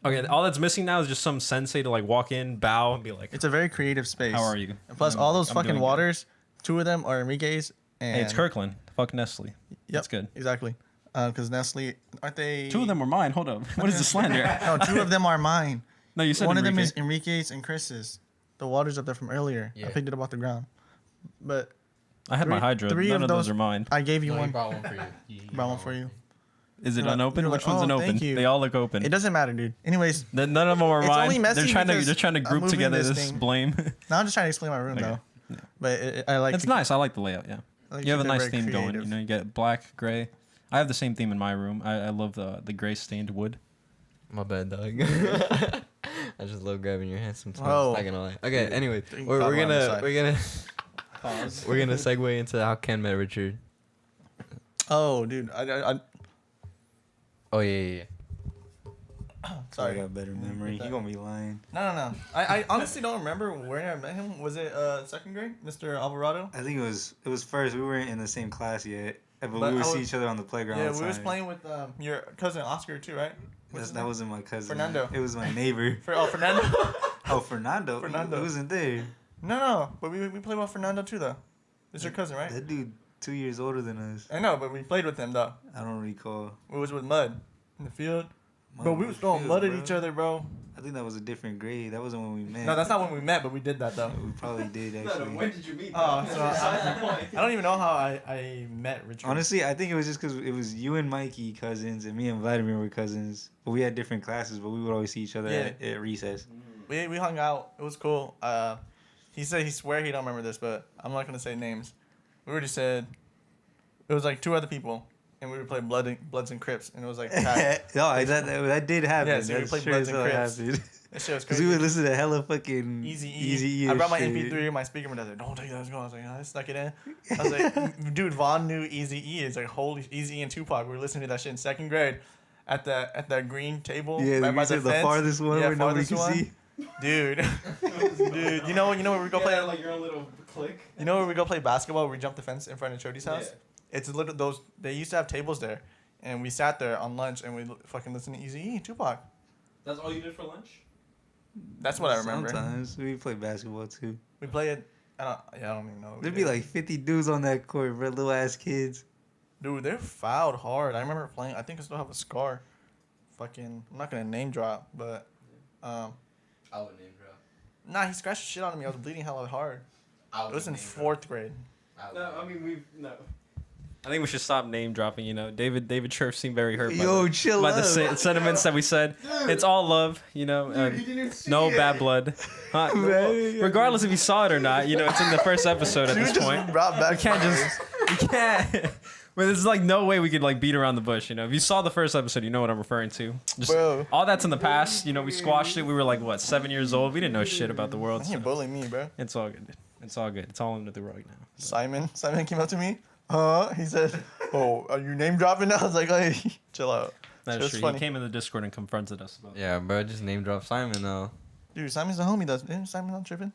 okay, all that's missing now is just some sensei to like walk in, bow, and be like, It's a very creative space. "How are you?" And plus, all those I'm fucking doing good. waters, 2 of them are Enrique's. And Hey, it's Kirkland. Fuck Nestle. Yep, That's good. Exactly. Because Nestle, aren't they? 2 of them were mine. Hold up. What is the slander? No, 2 of them are mine. No, you said One of them Enrique. is Enrique's and Chris's. The water's up there from earlier. I Yeah. picked it up off the ground. But I had my Hydro. 3 None of of those those are mine. I gave you No, he one. brought one for you. He Brought one for you. Is it You're like- unopened? you're Which like, one's "Oh, unopened? thank you." They all look open. It doesn't matter, dude. Anyways, None of them are It's mine. only messy They're trying to because group I'm together moving this this thing. blame. now I'm just trying to explain my room Okay. though. Yeah. But I like. It's nice. I like the layout. Yeah, I like you have a they're nice very theme going. creative. You get black, gray. I have the same theme in my room. I love the gray stained wood. My bad, dog. I just love grabbing your hand sometimes. Whoa. Not gonna lie. Okay. Anyway, Three we're bottle on the gonna side. we're gonna segue into how Ken met Richard. Oh, dude. I Oh yeah. Sorry, sorry. I got better memory. You gonna be lying? No. I honestly don't remember where I met him. Was it second grade, Mr. Alvarado? I think it was first. We weren't in the same class yet, but But we I would see was- each other on the playground. Yeah, all the we was time. playing with your cousin Oscar too, right? What's his That name? wasn't my cousin. Fernando. It was my neighbor. Fernando. Oh, Fernando. Fernando. He wasn't there. No, but we played with Fernando too though. It's your cousin, right? That dude 2 years older than us. I know, but we played with him though. I don't recall. We was with Mud in the field. Mud Bro, we in was the throwing field, mud at bro. each other, bro. I think that was a different grade. That wasn't when we met. No, that's not when we met, but we did that though. We probably did actually. did you meet? Oh, so I don't even know how I met Richard. Honestly, I think it was just because it was you and Mikey cousins, and me and Vladimir were cousins. But we had different classes, but we would always see each other at recess. we hung out. It was cool. He said he swear he don't remember this, but I'm not gonna say names. We already said it was like 2 other people, and we would play Bloods and Crips, and it was like tag. No, that did happen. Yeah, so we That's played sure Bloods as and hell Crips. happened. That shit was Because crazy. we would listen to hella fucking Easy E. I brought my MP3 and my speaker, and I was like, "Don't take that, let's go." I was like, "I snuck it in." I was like, "Dude, Vaughn knew Easy E. It's like holy Easy E and Tupac. We were listening to that shit in second grade." at that green table. Yeah, right by the fence. farthest one Yeah, where nobody farthest can one. see. Dude, dude, you know where we go play? like your own little clique. You know where we go play basketball? Where we jump the fence in front of Chody's house. Yeah. It's little those. They used to have tables there, and we sat there on lunch and we fucking listened to Eazy-E, Tupac. That's all you did for lunch? That's what I remember. Sometimes we play basketball too. We play it. I don't even know. what we There'd be did. like 50 dudes on that court, bro. Little ass kids. Dude, they're fouled hard. I remember playing. I think I still have a scar. Fucking, I'm not gonna name drop, but I would name drop. nah, he scratched the shit out of me. I was bleeding hella hard. I It was in 4th grade. No, I mean I think we should stop name dropping. You know, David Church seemed very hurt Yo, chill by up. the sentiments that we said. It's all love, you know. No bad blood. Regardless if you saw it or not, you know, it's in the first episode at Dude this just point. brought back. We can't just. We can't. But there's like no way we could like beat around the bush, you know. If you saw the first episode, you know what I'm referring to. Just Bro. all that's in the past. You know, we squashed it. We were like what, 7 years old. We didn't know shit about the world. You So can't bully me, bro. it's all good. It's all good. It's all under the rug now. Simon came up to me. He said, "Oh, are you name dropping now?" I was like, "Hey, chill out." That's It's true. funny. He came in the Discord and confronted us about. Yeah, bro. Just name drop Simon though. Dude, Simon's the homie. Isn't Simon not tripping?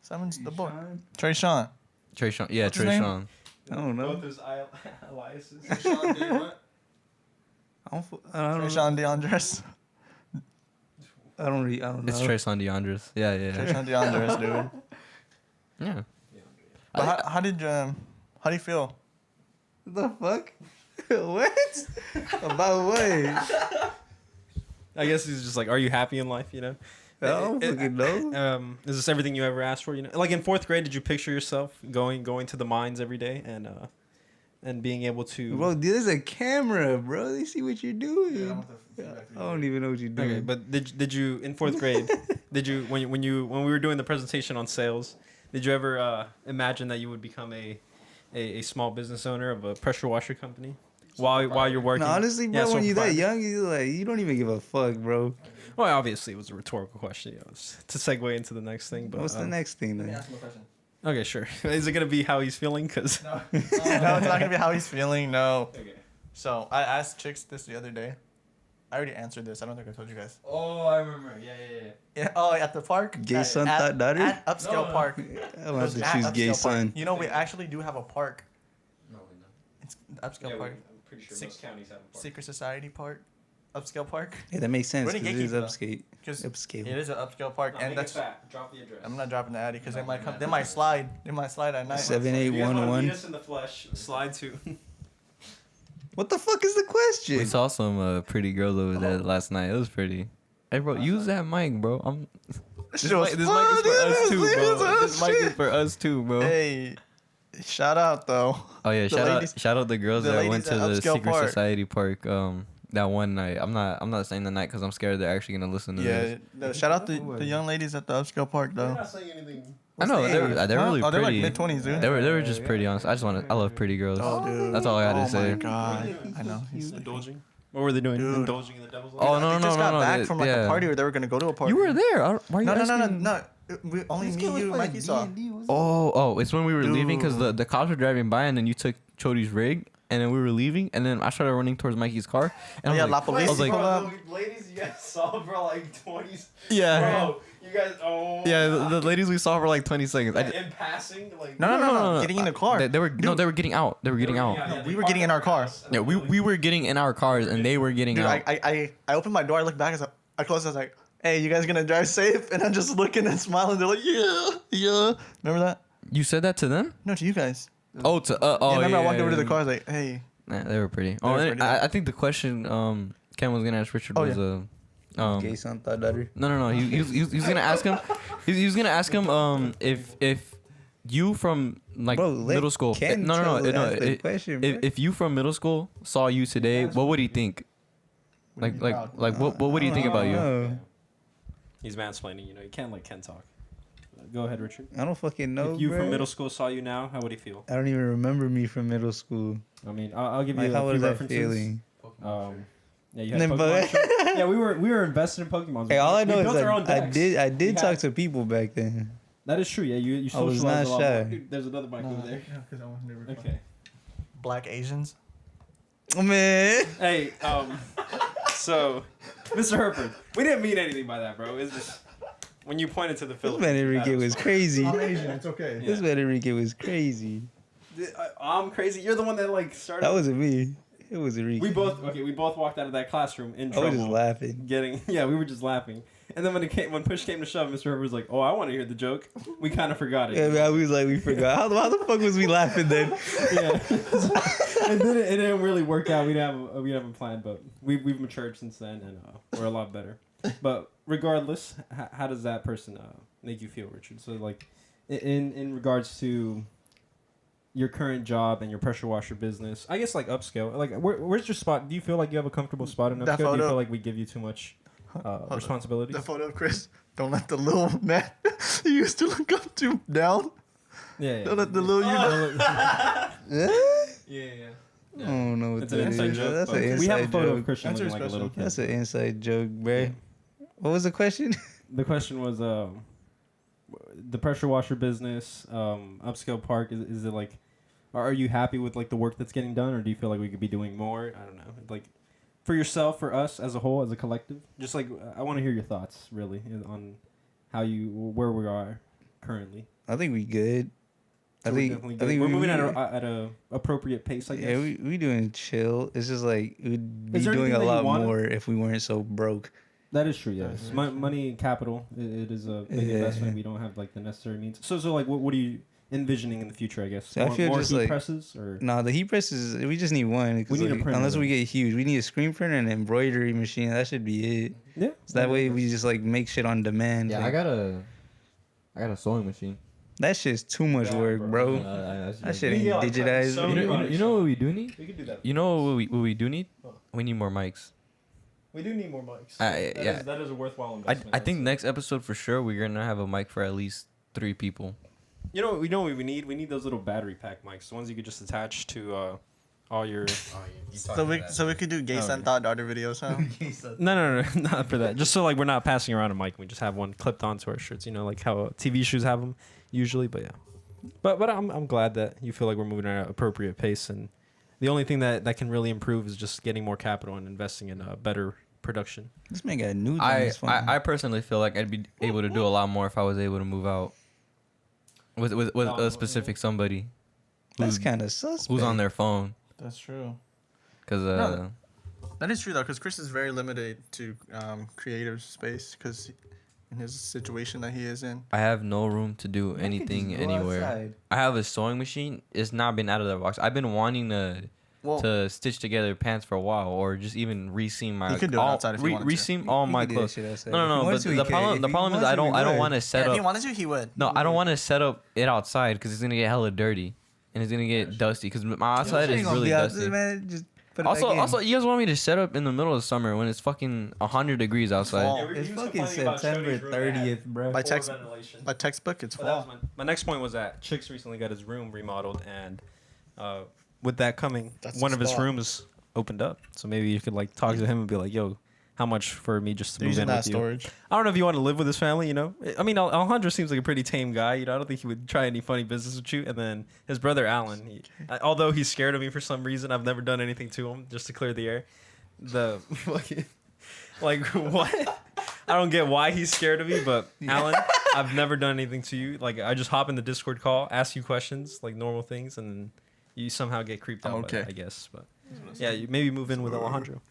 Simon's the boy. Trey Sean. Trey Sean. Yeah, What's his Trey name? Sean. I don't know. Both his Eliases. I don't Trey know. Sean DeAndres. I don't know. It's Trey Sean DeAndres. Yeah, Trey yeah. Sean DeAndres, dude. Yeah. But how do you feel? The fuck? What? About what? I guess he's just like, are you happy in life? You know. I don't fucking know. Is this everything you ever asked for? You know, like in 4th grade, did you picture yourself going to the mines every day and being able to? Bro, there's a camera, bro. They see what you're doing. I don't even know what you're doing. Okay, but did you in 4th grade? Did you when we were doing the presentation on sales? Did you ever imagine that you would become a small business owner of a pressure washer company while you're working? No, honestly, bro, Yeah, when sole you're that proprietor. young, you don't even give a fuck, bro. Well, obviously, it was a rhetorical question. You know, to segue into the next thing. But What's the next thing then? Okay, sure. Is it gonna be how he's feeling? Cause No, it's not gonna be how he's feeling. No. okay. So I asked chicks this the other day. I already answered this. I don't think I told you guys. Oh, I remember. Yeah. Yeah. Oh, at the park. Gay At- son, at, thought daughter? At Upscale No, no. Park. I'm about to At choose Upscale gay Park. son. You know, we actually do have a park. No, we don't. It's the Upscale Park. I'm pretty sure Six- most counties have a park. Secret Society Park. Upscale Park. Yeah, that makes sense Where the because it is gatekeeper? upscale. Because Upscale. it is an Upscale Park, No, and make that's. it fat. Drop the address. I'm not dropping the Addy because they might come. They might slide. They might slide at night. 7811. Meet us in the flesh. Slide to. What the fuck is the We question? saw some pretty girls over there last night. It was pretty. Hey, bro, use that mic, bro. This Shit was mic is for us too, bro. fun. This mic is for us too, bro. Hey, shout out though. Oh yeah, The ladies- shout out the girls the that ladies went to at the Upscale Secret Park. Society Park. That one night. I'm not saying the night because I'm scared they're actually gonna listen to this. Yeah, shout out the young ladies at the Upscale Park You're though. not saying anything. I know What's they the were age? they were really Oh, they're like pretty. mid-20s, dude. They were just pretty honest. I love pretty girls. Oh, dude. That's all I gotta Oh say. my god, I know. He's Indulging. What were they doing? Dude. Indulging in the devil's Oh, life? no, they just got back they- from like yeah. a party where they were gonna go to a party. You were there. Why are you No, asking? no. Only me, you, and Mikey saw. Oh, it's when we were leaving because Dude. the cops were driving by and then you took Chody's rig and then we were leaving and then I started running towards Mikey's car and Oh, yeah, I was La like, Police I was like, pulled up. Ladies, you guys saw for like 20s. yeah, Bro, you guys, yeah. The ladies we saw for like 20 seconds. in passing, like. No. Getting in the car. They were they were getting out. They were getting out. we were getting in our car. Yeah, we were getting in our cars and they were getting Dude, out. I opened my door. I looked back. I closed. I was like, "Hey, you guys gonna drive safe?" And I'm just looking and smiling. They're like, "Yeah." Remember that? You said that to them? No, to you guys. Oh, to Yeah, remember I walked over to the yeah. car. I was like, "Hey." Nah, they were pretty. were And pretty. I think the question Ken was gonna ask Richard Oh, was Gay son, thought daughter. No. He was gonna ask him. He was gonna ask him if you from like Bro, let middle school. Ken No. ask the It- question, bro. if you from middle school saw you today, what would he think? Like what would he think about you? Oh, He's mansplaining, you know. You can't let Ken talk. Go ahead, Richard. I don't fucking know. If you bro. from middle school saw you now, how would he feel? I don't even remember me from middle school. I mean, I'll give you Like, a how few was that references. feeling? Yeah, you had Then, Pokemon. but- Yeah, we were invested in Pokemon. Hey, all I We know is built our own that I decks. did We talk had- to people back then. That is true. Yeah, you I was socialized not a lot shy. more. Dude, there's another mic over there. Yeah, because I was never. Okay. Black Asians. Man. Hey, so, Mr. Herford, we didn't mean anything by that, bro. It's just when you pointed to the This Philippines. man you thought Enrique it was funny. crazy. I'm Asian. It's okay. This man Enrique was crazy. I'm crazy. You're the one that like started. That wasn't me. It was Enrique. We both walked out of that classroom in I trouble. was just laughing. We were just laughing. And then when push came to shove, Mr. Herford was like, "Oh, I want to hear the joke." We kind of forgot it. Yeah, man, we was like, we forgot. How the fuck was we laughing then? Yeah. It didn't really work out. We didn't have a plan, but we've matured since then, and we're a lot better. But regardless, how does that person make you feel, Richard? So like, in regards to your current job and your pressure washer business, I guess like Upscale, like where's your spot? Do you feel like you have a comfortable spot in Upscale? That Do you photo- feel like we give you too much responsibilities? The photo of Chris. Don't let the little man you used to look up to down. Yeah. Don't let the little you know. Yeah. I don't know what It's that an inside is. joke. That's but an we have a inside photo joke. of Christian Answer looking his like a little kid. That's an inside joke, bruh. What was the question? The question was, the pressure washer business, Upscale Park. Is it like, are you happy with like the work that's getting done, or do you feel like we could be doing more? I don't know. Like, for yourself, for us as a whole, as a collective, just like I want to hear your thoughts really on where we are currently. I think we good. So we're moving at a appropriate pace, I guess. Yeah, we doing chill. It's just like we'd be Is there doing anything a that you lot wanna- more if we weren't so broke. That is true. Yes, money and capital. It is a big Yeah. investment. We don't have like the necessary means. So like, what are you envisioning in the future? I guess. So I feel more just heat like- presses or. No, the heat presses, we just need one. 'Cause, We need a like, printer, unless we though. get huge, we need a screen printer and an embroidery machine. That should be it. Yeah. So that way we just like make shit on demand. Yeah, like, I got a sewing machine. that shit's too much Yeah, work, bro. That's That shit We ain't get, like, digitized. so You many know, you know what we do need? We could do that. You know what we do need? We need more mics. We do need more mics. Yeah. That is a worthwhile I investment. think next episode for sure we're gonna have a mic for at least 3 people. You know what we need? We need those little battery pack mics, the ones you could just attach to all your. So we could do gay son thought daughter videos, huh? No, not for that. Just so like we're not passing around a mic. We just have one clipped onto our shirts. You know, like how TV shows have them usually. But yeah, but I'm glad that you feel like we're moving at an appropriate pace, and the only thing that can really improve is just getting more capital and investing in better production. This man got nudes on I his phone. I personally feel like I'd be able to do a lot more if I was able to move out with a specific somebody That's kind of suspect. who's on their phone. That's true. Cause No. That is true though, because Chris is very limited to creative space because in his situation that he is in. I have no room to do You could anything just go anywhere. outside. I have a sewing machine. It's not been out of the box. I've been wanting Well, to stitch together pants for a while, or just even re-seam my. You could do it outside if you wanted to. Re-seam all He my could do that clothes. shit outside. No, If he but wants to, he the could. problem If the he problem is wants I to, he don't would. want to set if he up. wanted to, he would. No, I don't want to set up it outside because it's gonna get hella dirty and it's gonna get dusty because my outside Shit is ain't gonna really be out dusty. there, man. Just put it Also, back in. you guys want me to set up in the middle of summer when it's fucking 100 degrees outside? fall. It's fucking September 30th, bro. By By textbook, it's But that was fall. my next point was that Chicks recently got his room remodeled, and with that coming, That's one the of his spot. rooms opened up. So maybe you could like talk to him and be like, "Yo, how much for me just to They're move using in that with you?" storage. I don't know if you want to live with his family. You know, I mean, Alejandro seems like a pretty tame guy. You know, I don't think he would try any funny business with you. And then his brother Alan, although he's scared of me for some reason, I've never done anything to him just to clear the air. The like what? I don't get why he's scared of me, but Alan, I've never done anything to you. Like I just hop in the Discord call, ask you questions, like normal things, and you somehow get creeped I'm out. okay. By it, I guess, but yeah, you maybe move in with Alejandro.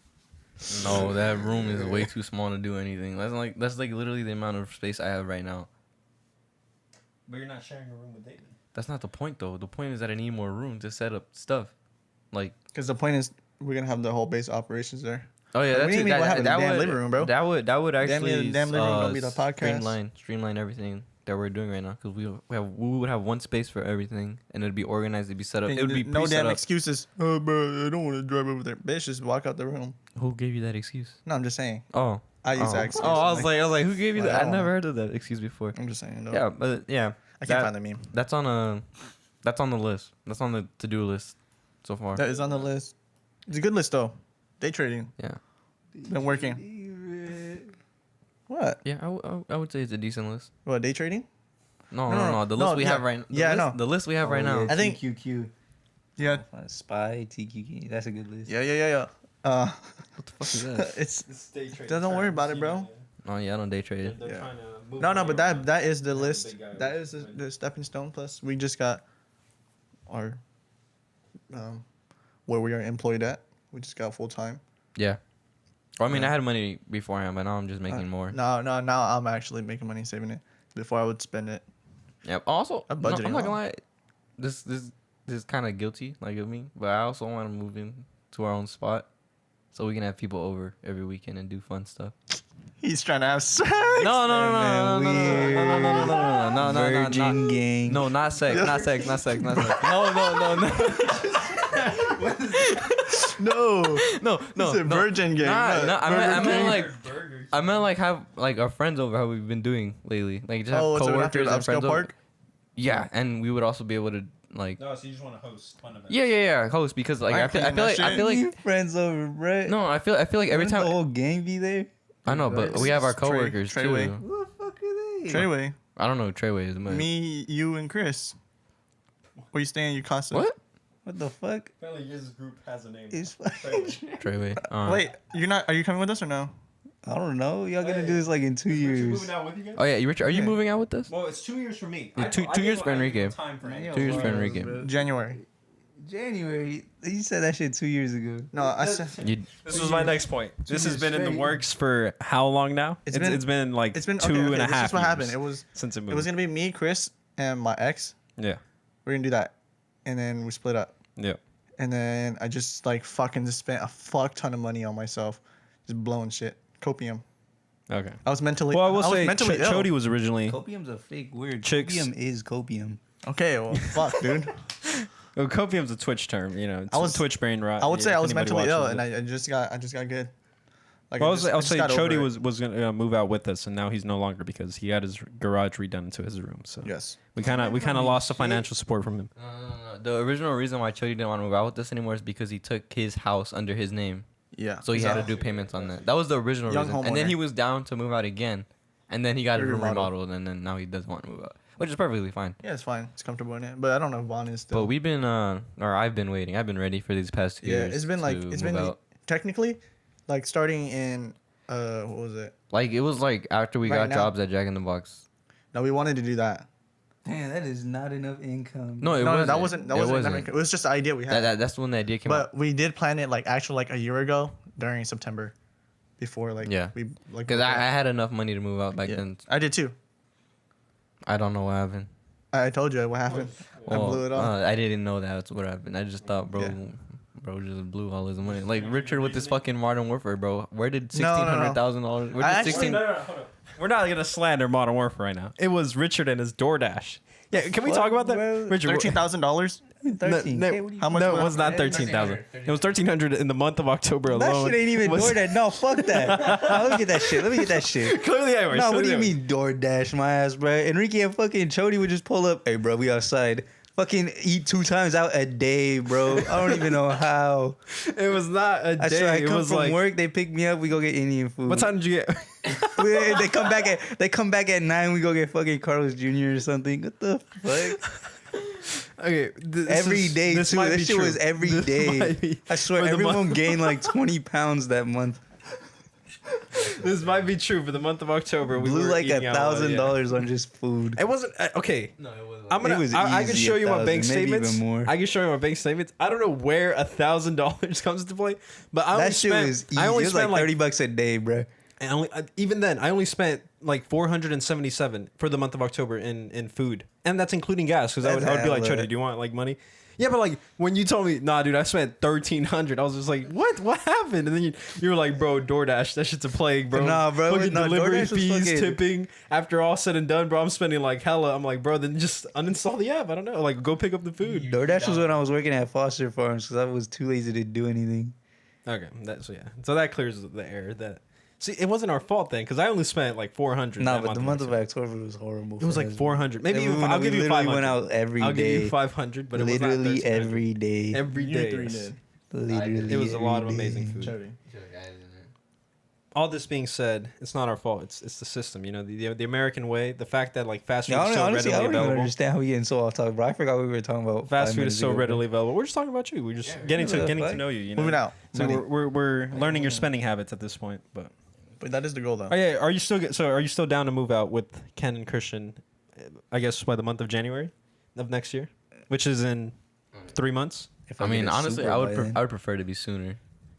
No, that room is way too small to do anything. That's like literally the amount of space I have right now. But you're not sharing a room with David. That's not the point though. The point is that I need more room to set up stuff. Like, Because the point is, we're gonna have the whole base operations there. oh yeah, We that's didn't even have a damn would, living room, bro. That would actually damn living room gonna be the podcast. streamline everything that we're doing right now because we would have one space for everything and it'd be organized, it'd be set up. It would be no pre-set damn up. excuses. Oh, bro, I don't want to drive over there. Bitch, just walk out the room. Who gave you that excuse? No, I'm just saying. Oh, I use that excuse. Oh, I was like, who gave you Like, that? I I've don't never know. heard of that excuse before. I'm just saying. No. Yeah, but yeah, I can't that- find the meme. that's on the list. That's on the to-do list so far. That is on the list. It's a good list though. Day trading. Yeah, Been working. What? yeah, I would say it's a decent list. What, day trading? No, No, no, no, the no, list we yeah. have right. Yeah, I know. The list we have right Oh, now. yeah, I think- QQ. Yeah. Spy, TQK. That's a good list. Yeah. What the fuck is that? It's don't worry about it, bro. Oh yeah, I don't day trade. They're Yeah. trying to move No, money but around. that is the Have a list. big guy That with is money. the stepping stone. Plus, we just got our where we are employed at. We just got full time. Yeah. Well, I mean, Yeah. I had money beforehand, but now I'm just making more. No. Now I'm actually making money saving it. Before I would spend it. Yep. Also, I'm no, budgeting I'm not gonna well. lie. This is kind of guilty, like of me, but I also want to move in to our own spot, so we can have people over every weekend and do fun stuff. He's trying to have sex. No, Virgin gang. no, not sex. No. No. No. It's a virgin gang. Nah, I Burger King. meant like have like our friends over how we've been doing lately, like just have Oh, so after coworkers the and friends Upscale over. Park. Yeah, and we would also be able to like No, so you just want to host fun events. yeah host because like I I ain't feel playing that like You friends over, bro. no I feel like every Wouldn't the time whole gang be there. I know, but we have our Trey- coworkers Treyway. too. Who the fuck are they? Treyway. I don't know Treyway is much. Me, you, and Chris. Where you staying? You constant. What? What the fuck? Apparently, his group has a name. It's fucking. Treyway. Wait, you're not? Are you coming with us or no? I don't know. Y'all gonna do this like in 2 Is Richard years. moving out with you guys? Oh yeah, Richard, are you Yeah. moving out with us? Well, it's 2 years for me. Yeah, two years for Enrique. Time for Man, 2 years for Wow, Enrique. bro. January. January. You said that shit 2 years ago. No, I said You, This was my next point. This has years been in the straight. works for how long now? It's been- like it's been two okay, and a this half is what years happened. It was since it moved. it was gonna be me, Chris, and my ex. Yeah. We're gonna do that, and then we split up. Yeah. And then I just like fucking just spent a fuck ton of money on myself, just blowing shit. Copium. Okay. I was mentally. Well, I will was say mentally ill. Chody was originally. Copium's a fake word. Chicks- Copium is copium. Okay, well, fuck, dude. Well, copium's a Twitch term, you know. It's I was- Twitch brain rot. I would say I was Anybody mentally ill, watches and it. I just got good. Like Well, I just I'll say got over Chody it. was gonna move out with us, and now he's no longer because he had his garage redone into his room. So Yes. we kind of lost the financial support from him. no. The original reason why Chody didn't want to move out with us anymore is because he took his house under his name, Yeah. so he had to do payments on that. That was the original Young reason. And then homeowner. he was down to move out again, and then he got his room Remodeled. remodeled, and then now he doesn't want to move out, which is perfectly fine. Yeah, it's fine. It's comfortable in it, but I don't know if Vaughn is still. But we've been, or I've been waiting. I've been ready for these past 2 yeah, years. it's been like to it's move been out. technically, like starting in what was it? Like it was like after we Right got now. jobs at Jack in the Box. No, we wanted to do that. Damn, that is not enough income. No, it No, wasn't. that wasn't. That It wasn't. It was just the idea we had. That's when the idea came up. But we did plan it like actually like a year ago during September, before like Yeah. we like. Because I had enough money to move out back yeah. then. I did too. I don't know what happened. I told you what happened. I blew it off. I didn't know that's what happened. I just thought, bro, Yeah. bro just blew all his money. Like Richard with this fucking Modern Warfare, bro. Where did No, no, no. $1,600,000? Where I did actually- 16? Hold up. We're not gonna slander Modern Warfare right now. It was Richard and his DoorDash. Yeah, can we What, talk about that, bro? Richard? $13,000. 13. No, K, what do you How much? No, was it was not 13,000. It was 1,300 in the month of October That alone. shit ain't even Was- DoorDash. No, fuck that. No, let me get that shit. Let me get that shit. Clearly, anyways. No, what do clearly you anyways. mean DoorDash my ass, bro? Enrique and fucking Chody would just pull up. Hey, bro, we outside. Fucking eat 2 times out a day, bro. I don't even know how. It was not a I day. swear, I It come was from like. work, they pick me up, we go get Indian food. What time did you get? They come back at 9, we go get fucking Carlos Jr. or something. What the fuck? Okay, Every day too. might That be shit true. was every This day. might be- I swear, for the everyone month- gained like 20 pounds that month. This might be true for the month of October. We Blew were like eating out a lot, yeah. $1,000 on just food. It wasn't okay. No, it wasn't. I'm gonna. It was I can easy show you my 1,000, bank maybe statements. even more. I can show you my bank statements. I don't know where $1,000 comes into play, but I only That shit spent. was easy. I only It was spent like like $30 a day, bro. and even then, I only spent like 477 for the month of October in food, and that's including gas. Because I would That's be like, hella. Chody, do you want like money? Yeah, but like when you told me, nah, dude, I spent 1,300. I was just like, what? What happened? And then you were like, bro, DoorDash, that shit's a plague, bro. Nah, bro, Fucking no, delivery DoorDash was fees, fucking- tipping. After all said and done, bro, I'm spending like hella. I'm like, bro, then just uninstall the app. I don't know, like go pick up the food. DoorDash was when I was working at Foster Farms because I was too lazy to do anything. Okay, that's yeah. So that clears the error. That see, it wasn't our fault then, because I only spent like 400. Nah, that but the month of October. October was horrible. It was for like us, 400. bro. Maybe And I'll give we you literally 500. went out every I'll give you day. 500, but it was not Literally 1,300. every day. Every You day. three yes. did. Literally It was a lot of every amazing day. food. Chody. all this being said, it's not our fault. It's the system. You know, the American way. The fact that like fast food is so Honestly, I readily don't even available. understand how we getting so off topic, bro. I forgot we were talking about Fast 5 food is minutes so ago, readily available. We're just talking about you. We're just getting to fuck? know you. You know, Moving out. So Money. we're learning your spending habits at this point. But But that is the goal, though. oh yeah, are you still down to move out with Ken and Christian? I guess by the month of January of next year, which is in 3 months. If I get mean, a honestly, Supra I by then. would prefer to be sooner.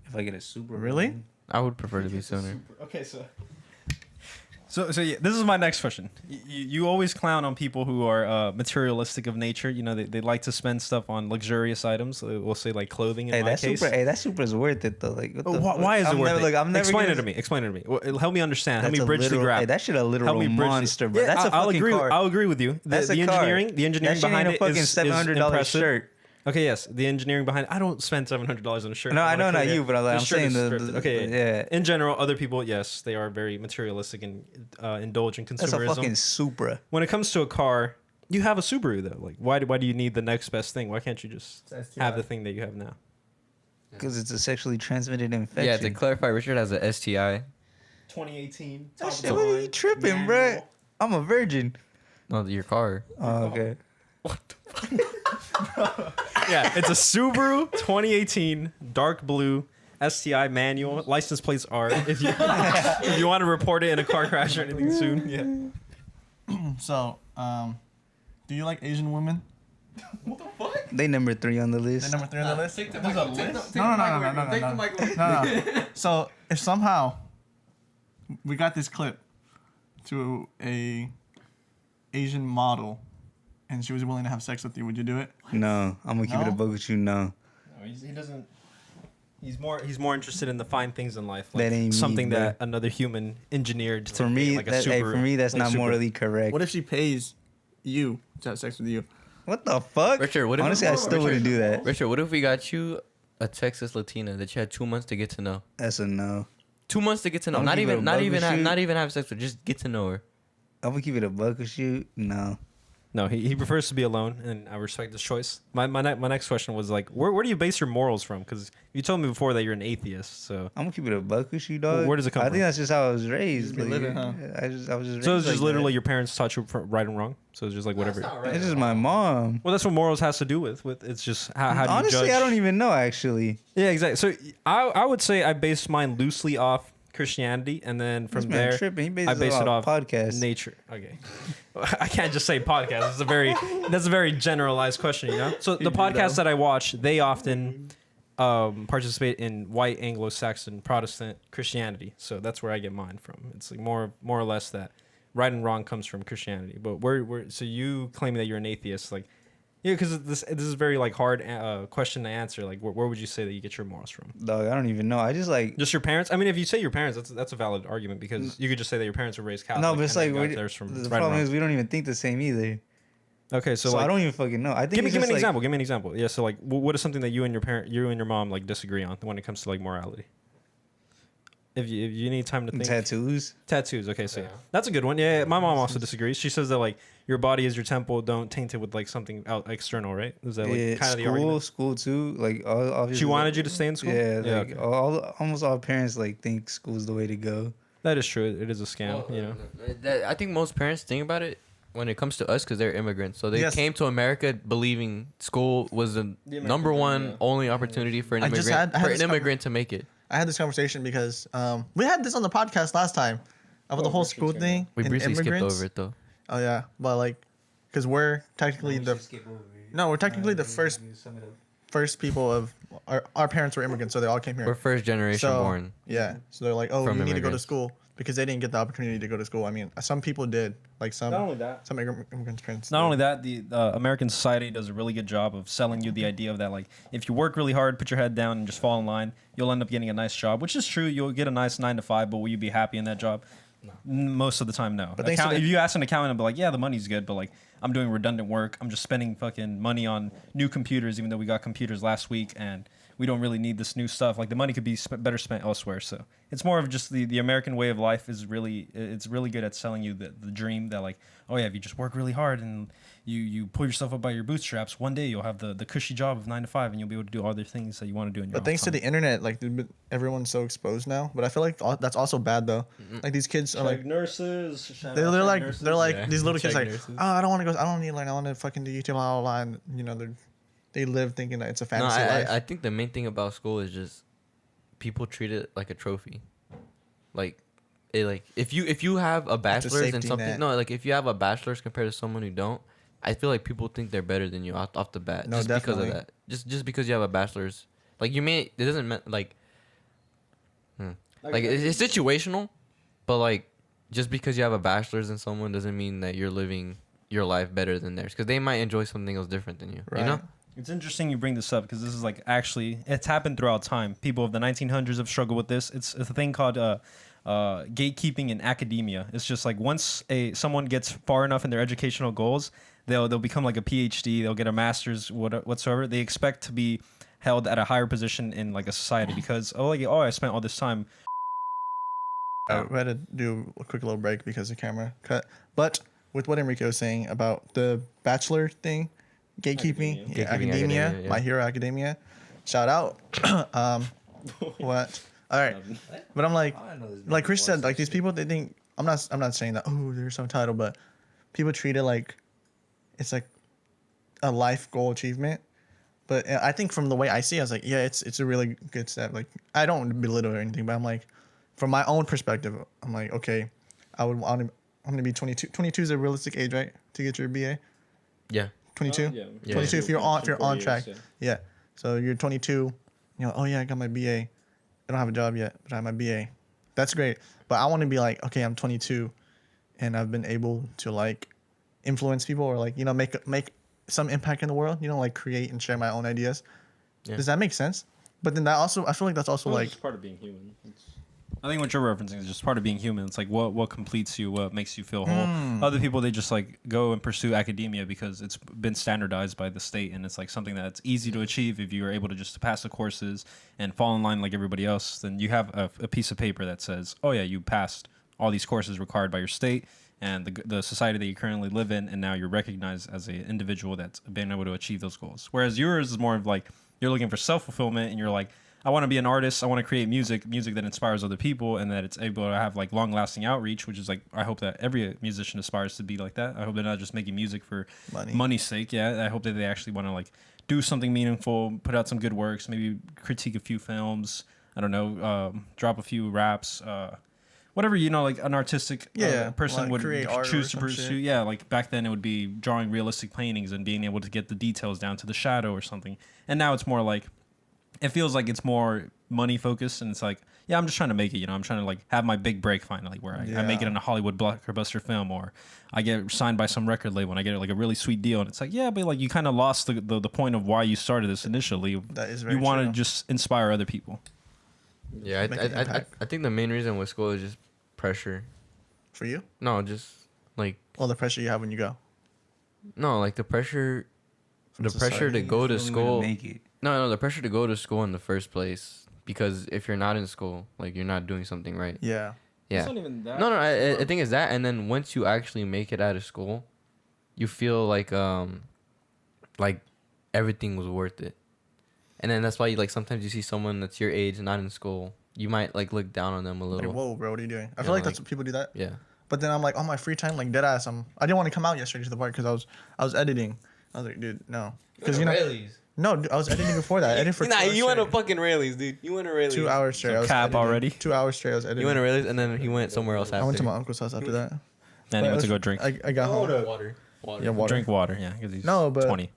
If I get a super. Really? I would prefer to be sooner. Okay, so yeah, this is my next question. You always clown on people who are materialistic of nature. You know, they like to spend stuff on luxurious items. We'll say like clothing. In my case. That Supra's worth it though. Like, what the fuck? Why is it I'm worth never, it? Look, I'm never Explain gonna, it to me. Explain it to me. Well, help me understand. Help That's me a bridge literal, the gap. Hey, that shit a literal Help me bridge monster, the, bro. yeah, That's a I'll fucking agree. car. I'll agree with you. That's The a car. engineering That shit behind ain't it a fucking is $700 impressive. shirt. Okay, yes, the engineering behind it. I don't spend $700 on a shirt. No, I wanna know not clear you, it. but I'm This shirt saying is the thrifted. Okay, yeah. In general, other people, yes, they are very materialistic and indulge in That's a consumerism. fucking Supra. When it comes to a car, you have a Subaru though. Like, why do you need the next best thing? Why can't you just have the thing that you have now? Because it's a sexually transmitted infection. Yeah, to clarify, Richard has a STI. 2018. That shit, what are you tripping, bro? I'm a virgin. No, your car. Oh, okay. Yeah, it's a Subaru 2018 dark blue STI manual. License plates are if you want to report it in a car crash or anything soon. Yeah. So, do you like Asian women? They number 3 on the list. They're number 3 on the list? No. No. So, if somehow we got this clip to a Asian model and she was willing to have sex with you, would you do it? No, I'm gonna keep it No? a buck with you. No, No, he doesn't. He's more interested in the fine things in life, That like ain't me, something bro. that another human engineered to for create, me, like a that, hey, Subaru. for me, that's like not Subaru. morally correct. What if she pays you to have sex with you? What the fuck? Richard, what if Honestly, I still wouldn't do that. Richard, what if we got you a Texas Latina that you had 2 months to get to know? That's a no. 2 months to get to know. I'm Not gonna keep it even, a not bug even, with have, you. not even have sex with. Just get to know her. I'm gonna keep it a buck with you. No. No, he prefers to be alone, and I respect his choice. My next question was like, where do you base your morals from? Because you told me before that you're an atheist, so I'm gonna keep it a buck with you, dog. Where does it come I from? think that's just how I was raised. been living, huh? I was just raised so it's just like literally that. your parents taught you right and wrong. So it's just like whatever. It's just my mom. Well, that's what morals has to do with it's just how do you Honestly, judge? I don't even know actually. Yeah, exactly. So I would say I based mine loosely off Christianity, and then from This man there tripping. He I bases base it off podcast. nature. Okay, I can't just say podcast. That's a very generalized question, you know. So the podcasts that I watch, they often participate in white Anglo-Saxon Protestant Christianity. So that's where I get mine from. It's like more or less that right and wrong comes from Christianity. But so you claiming that you're an atheist, like. Yeah, because this is very like hard question to answer. Like, where would you say that you get your morals from? Dog, I don't even know. I just like Just your parents? I mean, if you say your parents, that's a valid argument because you could just say that your parents were raised Catholic. no, but it's and like they got theirs from the right and problem wrong. is we don't even think the same either. Okay, So, so, like, I don't even fucking know. I think give me it's an just, like, example. Give me an example. Yeah, so like, what is something that you and your mom like disagree on when it comes to like morality? If you need time to think. Tattoos. Tattoos. Okay, so yeah. That's a good one. Yeah, my mom also disagrees. She says that like your body is your temple. Don't taint it with like something out external, right? Is that like Yeah, kind of the argument? school too. Like obviously. She wanted you to stay in school. Yeah, like okay. almost all parents like think school's the way to go. That is true. It is a scam. You know. I think most parents think about it when it comes to us because they're immigrants. So they Yes. came to America believing school was the number one only opportunity for an I just immigrant had for this an immigrant to make it. I had this conversation because we had this on the podcast last time about the whole school thing. We and briefly skipped immigrants. over it though. Oh yeah, but like, because we're technically we're technically the first people of our parents were immigrants, so they all came here. We're first generation So, born. Yeah, so they're like, oh, From you need to go to immigrants. school because they didn't get the opportunity to go to school. I mean, some people did, like some Not only that. some immigrant parents. Not did. only that, the American society does a really good job of selling you the idea of that, like, if you work really hard, put your head down, and just fall in line, you'll end up getting a nice job, which is true. You'll get a nice 9 to 5, but will you be happy in that job? No. Most of the time, no. But thanks to if the- you ask an accountant, they'll be like, yeah, the money's good, but like, I'm doing redundant work. I'm just spending fucking money on new computers, even though we got computers last week, and we don't really need this new stuff. Like the money could be better spent elsewhere. So it's more of just the American way of life is really, it's really good at selling you the dream that like, oh yeah, if you just work really hard and you pull yourself up by your bootstraps, one day you'll have the cushy job of 9 to 5 and you'll be able to do other things that you want to do in your But thanks to the internet, like everyone's so exposed now. But I feel like that's also bad though. Like these kids are like nurses. they're like Yeah, these little kids check like, nurses. oh, I don't want to go. I don't need to learn. I want to fucking do YouTube, blah, blah, blah. And you know they live thinking that it's a No, fantasy life. I think the main thing about school is just people treat it like a trophy. Like, if you have a bachelor's in safety something, net. no, like if you have a bachelor's compared to someone who don't, I feel like people think they're better than you off the bat. No, just because definitely. of that. Just because you have a bachelor's, like it doesn't like it's situational, but like just because you have a bachelor's in someone doesn't mean that you're living your life better than theirs, because they might enjoy something else different than you. Right. You know. It's interesting you bring this up because this is like actually it's happened throughout time. People of the 1900s have struggled with this. It's a thing called gatekeeping in academia. It's just like once someone gets far enough in their educational goals, they'll become like a PhD. They'll get a master's whatsoever. They expect to be held at a higher position in like a society because I spent all this time. We had to do a quick little break because the camera cut. But with what Enrique was saying about the bachelor thing, gatekeeping, Gatekeeping academia, academia, yeah. My Hero Academia, shout out. What? All right, but I'm like Chris said, like these people, they think I'm not saying that. Oh, they're so entitled, but people treat it like it's like a life goal achievement. But I think from the way I see it, I was like, yeah, it's a really good step. Like I don't belittle or anything, but I'm like, from my own perspective, I'm like, okay, I'm going to be 22. 22 is a realistic age, right, to get your BA? Yeah. 22? Yeah. 22 if you're on track. Yeah. Yeah. So you're 22, oh yeah, I got my BA. I don't have a job yet, but I have my BA. That's great. But I want to be like, okay, I'm 22 and I've been able to like influence people or like, make some impact in the world, like create and share my own ideas. Yeah. Does that make sense? But then I feel like that's also like, It's part of being human. I think what you're referencing is just part of being human. It's like what completes you, what makes you feel whole. Other people, they just like go and pursue academia because it's been standardized by the state, and it's like something that's easy to achieve if you are able to just pass the courses and fall in line like everybody else. Then you have a piece of paper that says, oh yeah, you passed all these courses required by your state and the society that you currently live in, and now you're recognized as an individual that's been able to achieve those goals. Whereas yours is more of like you're looking for self-fulfillment, and you're like, I want to be an artist. I want to create music that inspires other people, and that it's able to have like long-lasting outreach, which is like I hope that every musician aspires to be like that. I hope they're not just making music for money's sake. Yeah, I hope that they actually want to like do something meaningful, put out some good works, maybe critique a few films. I don't know, drop a few raps. Whatever, like an artistic person like would create art choose or to some pursue. shit. Yeah, like back then it would be drawing realistic paintings and being able to get the details down to the shadow or something. And now it's more like, it feels like it's more money focused, and it's like, yeah, I'm just trying to make it. I'm trying to like have my big break finally, where I make it in a Hollywood blockbuster film, or I get signed by some record label and I get like a really sweet deal. And it's like, yeah, but like you kind of lost the point of why you started this initially. That is very you want to true. just inspire other people. Yeah, Make an impact. I think the main reason with school is just pressure. for you? No, just like All the pressure you have when you go. like the pressure, From the pressure to society. go to It's the only way school. make it. No, the pressure to go to school in the first place, because if you're not in school, like you're not doing something right. Yeah. Yeah. It's not even that. No, I think it's that, and then once you actually make it out of school, you feel like everything was worth it, and then that's why you like sometimes you see someone that's your age not in school, you might like look down on them a Like, little. whoa, bro, what are you doing? I Yeah, feel like that's like- what people do that. Yeah. But then I'm like, on my free time, like dead ass, I didn't want to come out yesterday to the park because I was editing. I was like, dude, no, because no, dude, I was editing before that. I edited for 2 hours you went to straight. fucking Rayleigh's, dude. You went to Rayleigh's. 2 hours straight. So I was cap editing. already? 2 hours straight. I was editing. You went to Rayleigh's, and then he went somewhere else after. I went to my uncle's house after that. And he went to go drink. I got home. Water. Yeah, water. Drink water, yeah. 'Cause he's No, but 20.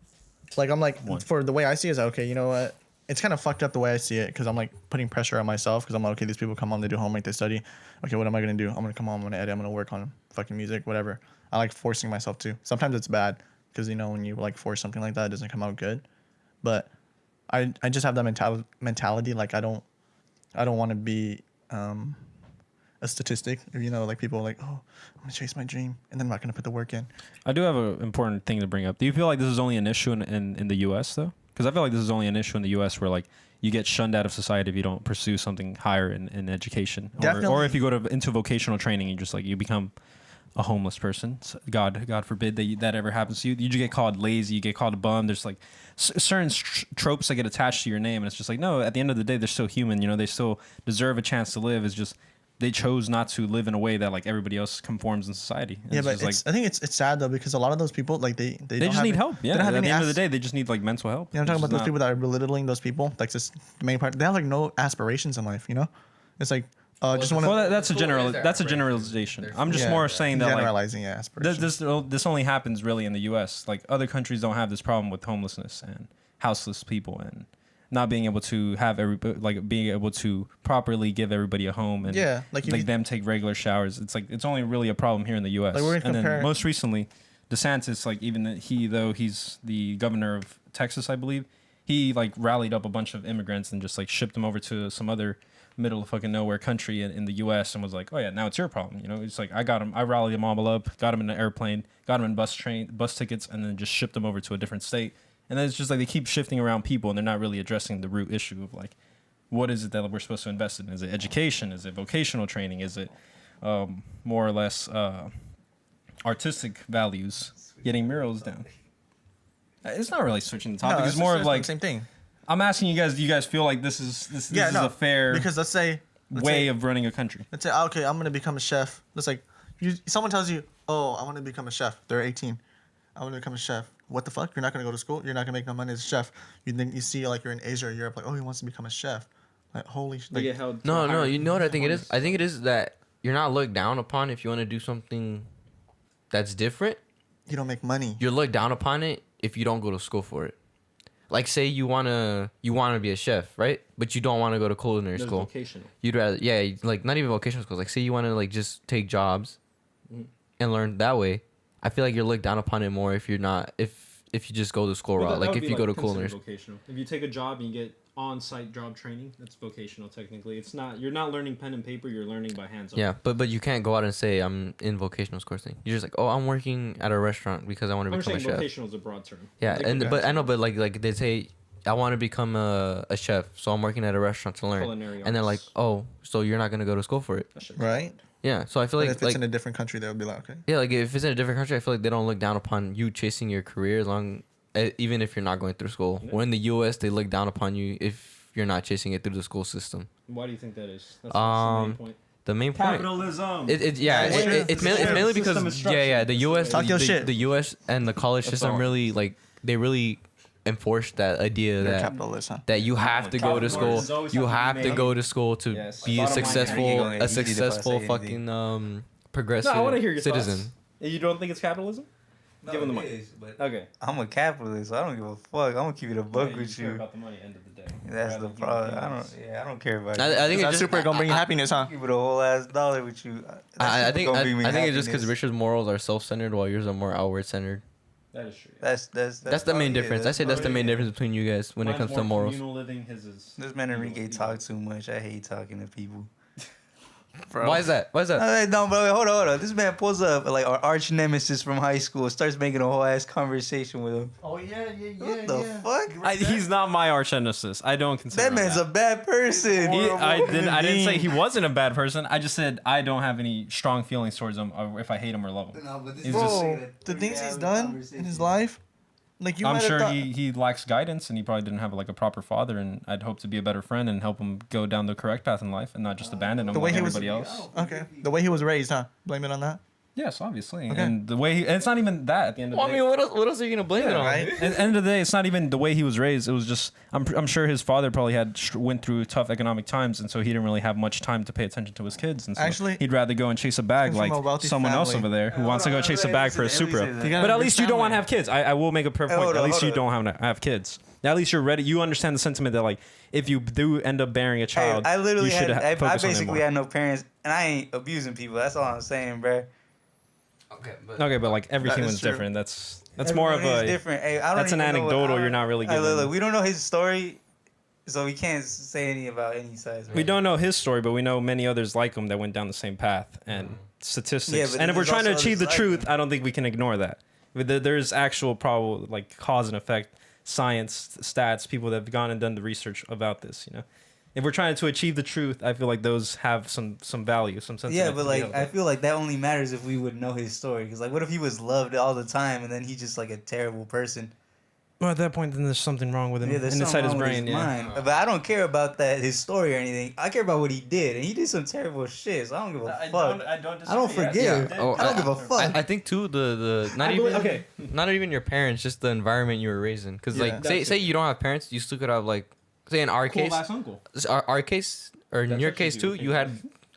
like I'm like One. for the way I see it is okay. You know what? It's kind of fucked up the way I see it because I'm like putting pressure on myself because I'm like, okay, these people come home, they do homework, they study. Okay, what am I gonna do? I'm gonna come home, I'm gonna edit, I'm gonna work on fucking music, whatever. I like forcing myself to. Sometimes it's bad because when you like force something like that, it doesn't come out good. But I just have that mentality. Like I don't want to be a statistic. Like people are like, oh, I'm gonna chase my dream, and then I'm not gonna put the work in. I do have an important thing to bring up. Do you feel like this is only an issue in the U.S. though? Because I feel like this is only an issue in the U.S. where like you get shunned out of society if you don't pursue something higher in education, or if you go into vocational training, you just like you become a homeless person. So God forbid that ever happens to you. You just get called lazy, you get called a bum. There's like certain tropes that get attached to your name, and it's just like no. At the end of the day, they're still human. You know, they still deserve a chance to live. It's just they chose not to live in a way that like everybody else conforms in society. And Yeah, but like, I think it's sad though because a lot of those people like they just need help. Yeah, They don't have at any the end of the day, they just need like mental help. You know, I'm talking about those people that are belittling those people. Like this, the main part. They have like no aspirations in life. You know, it's like just want to. Well, that's a generalization. I'm just more saying that like generalizing aspirations. this only happens really in the U.S. Like other countries don't have this problem with homelessness and houseless people and not being able to have being able to properly give everybody a home and like them take regular showers. It's like it's only really a problem here in the U.S. Like and then most recently, DeSantis, like even though he's the governor of Texas, I believe, he like rallied up a bunch of immigrants and just like shipped them over to some other middle of fucking nowhere country in the U.S. and was like, oh yeah, now it's your problem. You know, it's like I rallied them all up, got them in an airplane, got them in bus tickets, and then just shipped them over to a different state. And then it's just like they keep shifting around people and they're not really addressing the root issue of like, what is it that we're supposed to invest in? Is it education? Is it vocational training? Is it more or less artistic values? Getting murals down. It's not really switching the topic. It's more of like the same thing. I'm asking you guys. Do you guys feel like this is a fair because let's say of running a country? Let's say okay, I'm gonna become a chef. It's like someone tells you, oh, I want to become a chef. They're 18. I want to become a chef. What the fuck? You're not gonna go to school. You're not gonna make no money as a chef. You see like you're in Asia or Europe, like oh he wants to become a chef. Like holy shit. Like, no. You know what I think it is? I think it is that you're not looked down upon if you want to do something that's different. You don't make money. You're looked down upon it if you don't go to school for it. Like say you wanna be a chef, right? But you don't want to go to culinary school. Vocational. You'd rather like not even vocational schools. Like say you want to like just take jobs and learn that way. I feel like you're looked down upon it more if you're not if you just go the school route. Like if you go to culinary. Vocational. If you take a job and you get on-site job training, that's vocational technically. It's not. You're not learning pen and paper. You're learning by hands-on. Yeah, but you can't go out and say I'm in vocational course thing. You're just like, oh, I'm working at a restaurant because I want to become a chef. Vocational is a broad term. Yeah, but I know, but like they say, I want to become a chef, so I'm working at a restaurant to learn. Culinary and they're like, oh, so you're not gonna go to school for it, right? Yeah, so I feel if it's in a different country, they would be like, okay. Yeah, like if it's in a different country, I feel like they don't look down upon you chasing your career even if you're not going through school. Yeah. Or in the U.S., they look down upon you if you're not chasing it through the school system. Why do you think that is? That's the main point. The main point. Capitalism. It's mainly because the U.S. the U.S. and the college system really like they really enforce that idea that you have to go to school. You have to go to school to be a successful fucking progressive citizen. Thoughts. You don't think it's capitalism? No, give them the money. Okay. I'm a capitalist, so I don't give a fuck. I'm gonna keep it a buck with you. Care about the money end of the day. That's the problem. I don't care about it. I think it's super gonna bring you happiness, huh? Keep it a whole ass dollar with you. I think it's just because Richard's morals are self-centered while yours are more outward-centered. That is true. That's the main difference. I say that's the main difference between you guys when it comes to morals. Living, his is this man Enrique talk too much. I hate talking to people. Bro. Why is that? No, bro. Hold on. This man pulls up like our arch nemesis from high school, starts making a whole ass conversation with him. Oh yeah. What the fuck? He's not my arch nemesis. I don't consider that man's a bad person. I didn't say he wasn't a bad person. I just said I don't have any strong feelings towards him, or if I hate him or love him. No, but this the things he's done in his life. Like I'm sure he lacks guidance and he probably didn't have like a proper father, and I'd hope to be a better friend and help him go down the correct path in life and not just abandon him like everybody else. Okay. The way he was raised, huh? Blame it on that? Yes, obviously. Okay. And the way and it's not even that at the end of the day. I mean, what else are you gonna blame it on? Right? At the end of the day, it's not even the way he was raised. It was just I'm sure his father probably went through tough economic times, and so he didn't really have much time to pay attention to his kids. And so actually, he'd rather go and chase a bag like someone else over there who wants to go chase a bag for a Supra. But at least you don't want to have kids. I will make a point. At least you don't have kids. At least you're ready. You understand the sentiment that like if you do end up bearing a child, I literally you should I focus on basically had no parents, and I ain't abusing people. That's all I'm saying, bro. Okay, but like every human's different. That's more of a different. Hey, I don't that's an anecdotal. You're not really giving. Look, we don't know his story, so we can't say anything about any size. We don't know his story, but we know many others like him that went down the same path and statistics. And if we're trying to achieve the truth, I don't think we can ignore that. There's actual probable like cause and effect science, stats, people that have gone and done the research about this. You know, if we're trying to achieve the truth, I feel like those have some value, some sense. Yeah, but like I feel like that only matters if we would know his story. Because like, what if he was loved all the time and then he's just like a terrible person? Well, at that point, then there's something wrong with him. Yeah, there's inside something his wrong with brain. his mind. But I don't care about that his story or anything. I care about what he did, and he did some terrible shit. So I don't give a fuck. I don't I don't forgive. Oh, I don't give a fuck. I think too the not even your parents, just the environment you were raised in. Because like say you don't have parents, you still could have like say in our case, uncle. our case or in That's your actually case too, the you had.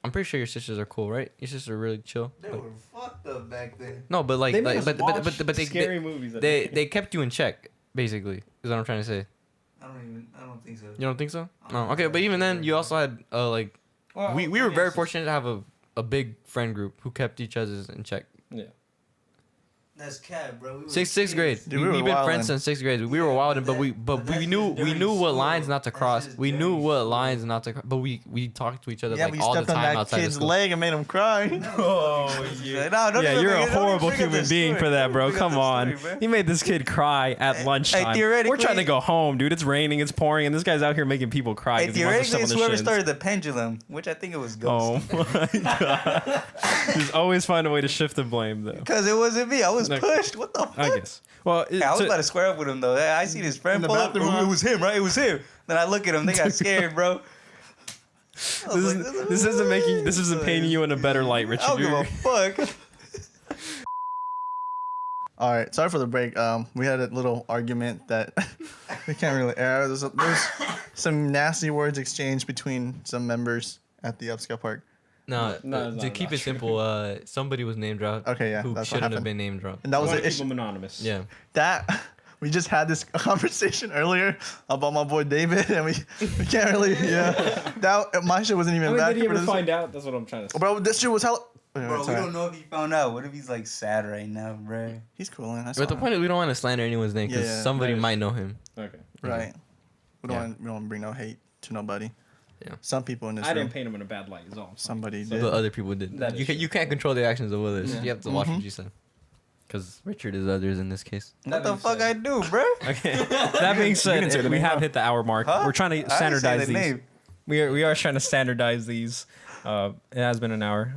I'm pretty sure your sisters are cool, right? Your sisters are really chill. They were fucked up back then. No, but like, They made like us watch but scary movies. they kept you in check, basically. Is what I'm trying to say. I don't think so. You don't think so? No. Okay, but even then, you also had like we were very fortunate to have a big friend group who kept each other in check. Yeah. That's cat, bro. We were Sixth grade. Dude, we were We've been wildin'. friends since 6th grade. We were Yeah, wilding, but but that's we just knew dirty what school. lines not to That's cross. just We knew dirty what school. lines not to cross. But we talked to each other Yeah, like we all the stepped on time that outside of kid's school. leg and made him cry. Oh, Yeah, no, don't yeah, even you're bring a it- don't horrible even bring up human that being story. for that, bro. Bring up Come that on. story, bro. He made this kid cry at lunchtime. theoretically- We're trying to go home, dude. It's raining, it's pouring, and this guy's out here making people cry. Hey, 'cause he wants to theoretically, step it's on whoever the started shins. the pendulum, which I think it was Ghost. Oh my god. Just always find a way to shift the blame, though. Because it wasn't me. I was No. pushed. What the fuck? I guess. Well, Yeah, I was about to square up with him though. I seen his friend the pull up. bathroom, It huh? was him, right? It was him. Then I look at him. They got scared, bro. this isn't painting you in a better light, Richard. I don't give a You're- fuck. All right, sorry for the break. We had a little argument that we can't really air. There's some nasty words exchanged between some members at the Upscale Park. No, No, it's to not keep that it simple, somebody was name dropped. Okay, yeah, who that's what shouldn't have happened. been name dropped. And that was We the wanna keep issue. them anonymous. Yeah. That we just had this conversation earlier about my boy David, and we can't really. Yeah, that my shit wasn't even bad. did he for ever this. find out? That's what I'm trying to say. Bro, this shit was hella. Bro, we don't know if he found out. What if he's like sad right now, bro? He's cool, man. But the point is, we don't want to slander anyone's name because Yeah, somebody that is- might know him. Okay. right? We don't Yeah. want we don't bring no hate to nobody. Yeah. Some people in this I room, didn't paint him in a bad light. Is all. I'm saying. somebody But did. other people did. That is You can't control the actions of others. Yeah. You have to watch Mhm. what you say. Because Richard is others in this case. What That the being fuck said- I do, bro? Okay. That being can said, say the we name, have huh? hit the hour mark. Huh? We're trying I to didn't say standardize the these. name. We are trying to standardize these. It has been an hour.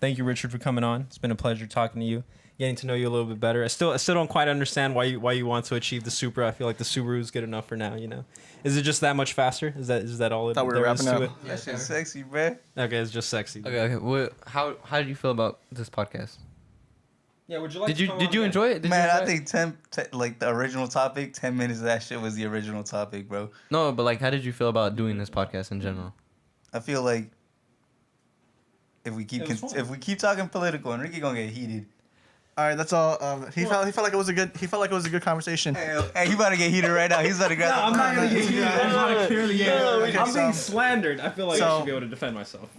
Thank you, Richard, for coming on. It's been a pleasure talking to you, getting to know you a little bit better. I still don't quite understand why you want to achieve the Supra. I feel like the Subaru is good enough for now. You know, is it just that much faster? Is that all it Thought we were there is wrapping to up. it? That shit's sexy, bro. Okay, it's just sexy. Okay. What? How did you feel about this podcast? Yeah, would you like? Did you enjoy it? Did Man, you I enjoy it? think like the original topic, 10 minutes of that shit was the original topic, bro. No, but like, how did you feel about doing this podcast in general? I feel like if we keep It was fun. if we keep talking political, Enrique gonna get heated. All right, that's all. He felt like it was a good conversation. Hey, he about to get heated right now. He's about to grab. I'm not gonna get heated. I'm not clearly. okay, I'm being so- slandered. I feel like I so- should be able to defend myself.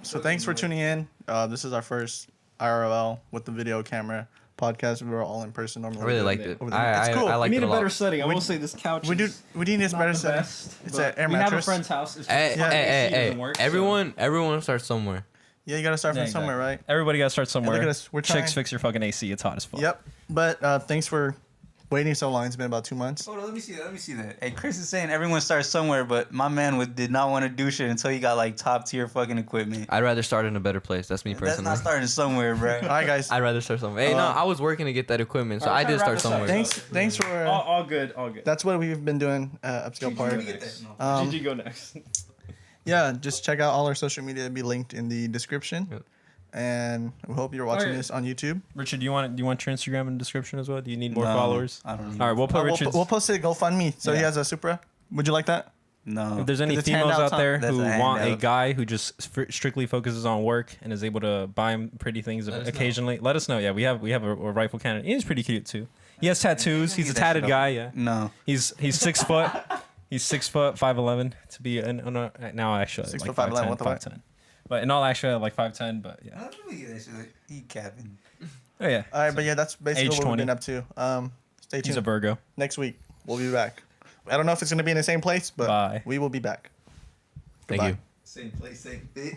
So thanks for tuning in. This is our first IRL with the video camera podcast. We were all in person normally. I really liked it. It's cool. I We liked need it a a lot. better setting. I will say this couch. We is need this not better the setting. best, It's but an air we have a mattress. friend's house. It's Hey, just- hey, AC hey, doesn't work, so- everyone starts somewhere. Yeah, you gotta start from Yeah, somewhere, right? Everybody got to start somewhere. look at us, we're trying. Chicks, fix your fucking AC. It's hot as fuck. Yep. But thanks for waiting so long. It's been about 2 months. Hold on, let me see that. Hey, Chris is saying everyone starts somewhere, but my man did not want to do shit until he got like top tier fucking equipment. I'd rather start in a better place. That's me That's personally. not starting somewhere, bro. All right, guys. I'd rather start somewhere. Hey, no, I was working to get that equipment, so Alright, I did try to start wrap this up. somewhere. Thanks for. All good. All good. That's what we've been doing at Upscale Park. Let me get that. No. GG, go next. Yeah, just check out all our social media. It'll be linked in the description. Yep. And we hope you're watching Alright. this on YouTube. Richard, do you want your Instagram in the description as well? Do you need more No, followers? I don't need All right, we'll put We'll, Richard's. we'll post it GoFundMe. So he Yeah. has a Supra. Would you like that? No. If there's any 'Cause it's females handouts out there That's who a want a handout. guy who just strictly focuses on work and is able to buy him pretty things Let us know. occasionally, let us know. Yeah, we have a rightful candidate. He's pretty cute too. He has tattoos. He's a Get that tatted shit guy. up. Yeah, No. he's 6 foot. He's 6 foot 5'11" to be now actually 6 like foot 5'11", what the fuck? 5'10". But in all actually like 5'10", but yeah. Let me get that shit. He capping. Oh yeah. All right, but yeah, that's basically Age what 20. we've been up to. Stay He's a tuned. Virgo. Next week, we'll be back. I don't know if it's going to be in the same place, but Bye. we will be back. Thank Goodbye. you. Same place, same bitch.